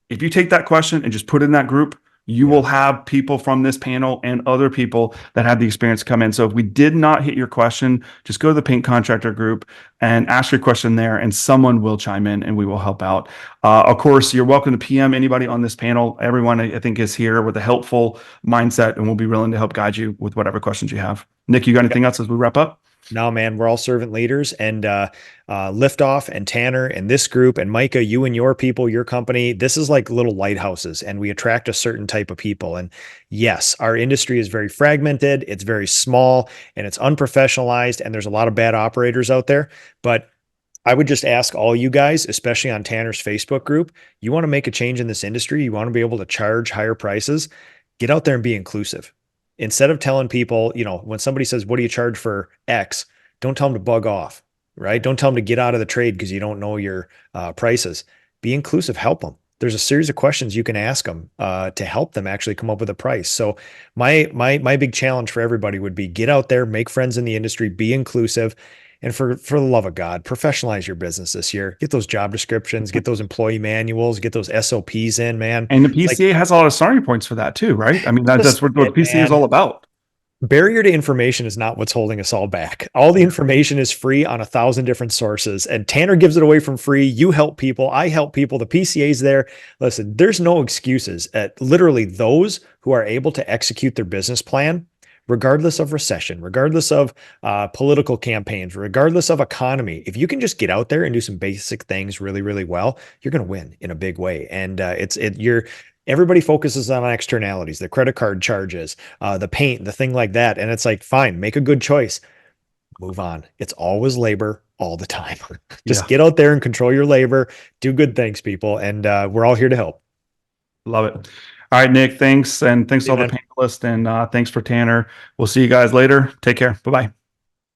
S2: If you take that question and just put it in that group, you will have people from this panel and other people that have the experience come in. So if we did not hit your question, just go to the paint contractor group and ask your question there, and someone will chime in and we will help out. Of course, you're welcome to PM anybody on this panel. Everyone, I think, is here with a helpful mindset, and we'll be willing to help guide you with whatever questions you have. Nick, you got anything else as we wrap up?
S4: No, man, we're all servant leaders, and Liftoff and Tanner and this group and Micah, you and your people, your company, this is like little lighthouses, and we attract a certain type of people. And yes, our industry is very fragmented, it's very small, and it's unprofessionalized, and there's a lot of bad operators out there. But I would just ask all you guys, especially on Tanner's Facebook group, you want to make a change in this industry, you want to be able to charge higher prices, get out there and be inclusive. Instead of telling people, when somebody says, what do you charge for X? Don't tell them to bug off, right? Don't tell them to get out of the trade because you don't know your prices. Be inclusive, help them. There's a series of questions you can ask them to help them actually come up with a price. So my big challenge for everybody would be get out there, make friends in the industry, be inclusive. And for the love of God, professionalize your business this year. Get those job descriptions, get those employee manuals, get those SOPs in, man.
S2: And the PCA has a lot of starting points for that too, right? I mean, that's what PCA is all about.
S4: Barrier to information is not what's holding us all back. All the information is free on 1,000 different sources, and Tanner gives it away from free. You help people. I help people. The PCA's there. Listen, there's no excuses. Literally those who are able to execute their business plan, regardless of recession, regardless of political campaigns, regardless of economy, if you can just get out there and do some basic things really, really well, you're going to win in a big way. And everybody focuses on externalities, the credit card charges, the paint, the thing like that. And it's like, fine, make a good choice, move on. It's always labor all the time. Just get out there and control your labor, do good things, people. And we're all here to help.
S2: Love it. All right, Nick, thanks. And thanks to all the panelists, and thanks for Tanner. We'll see you guys later. Take care. Bye-bye.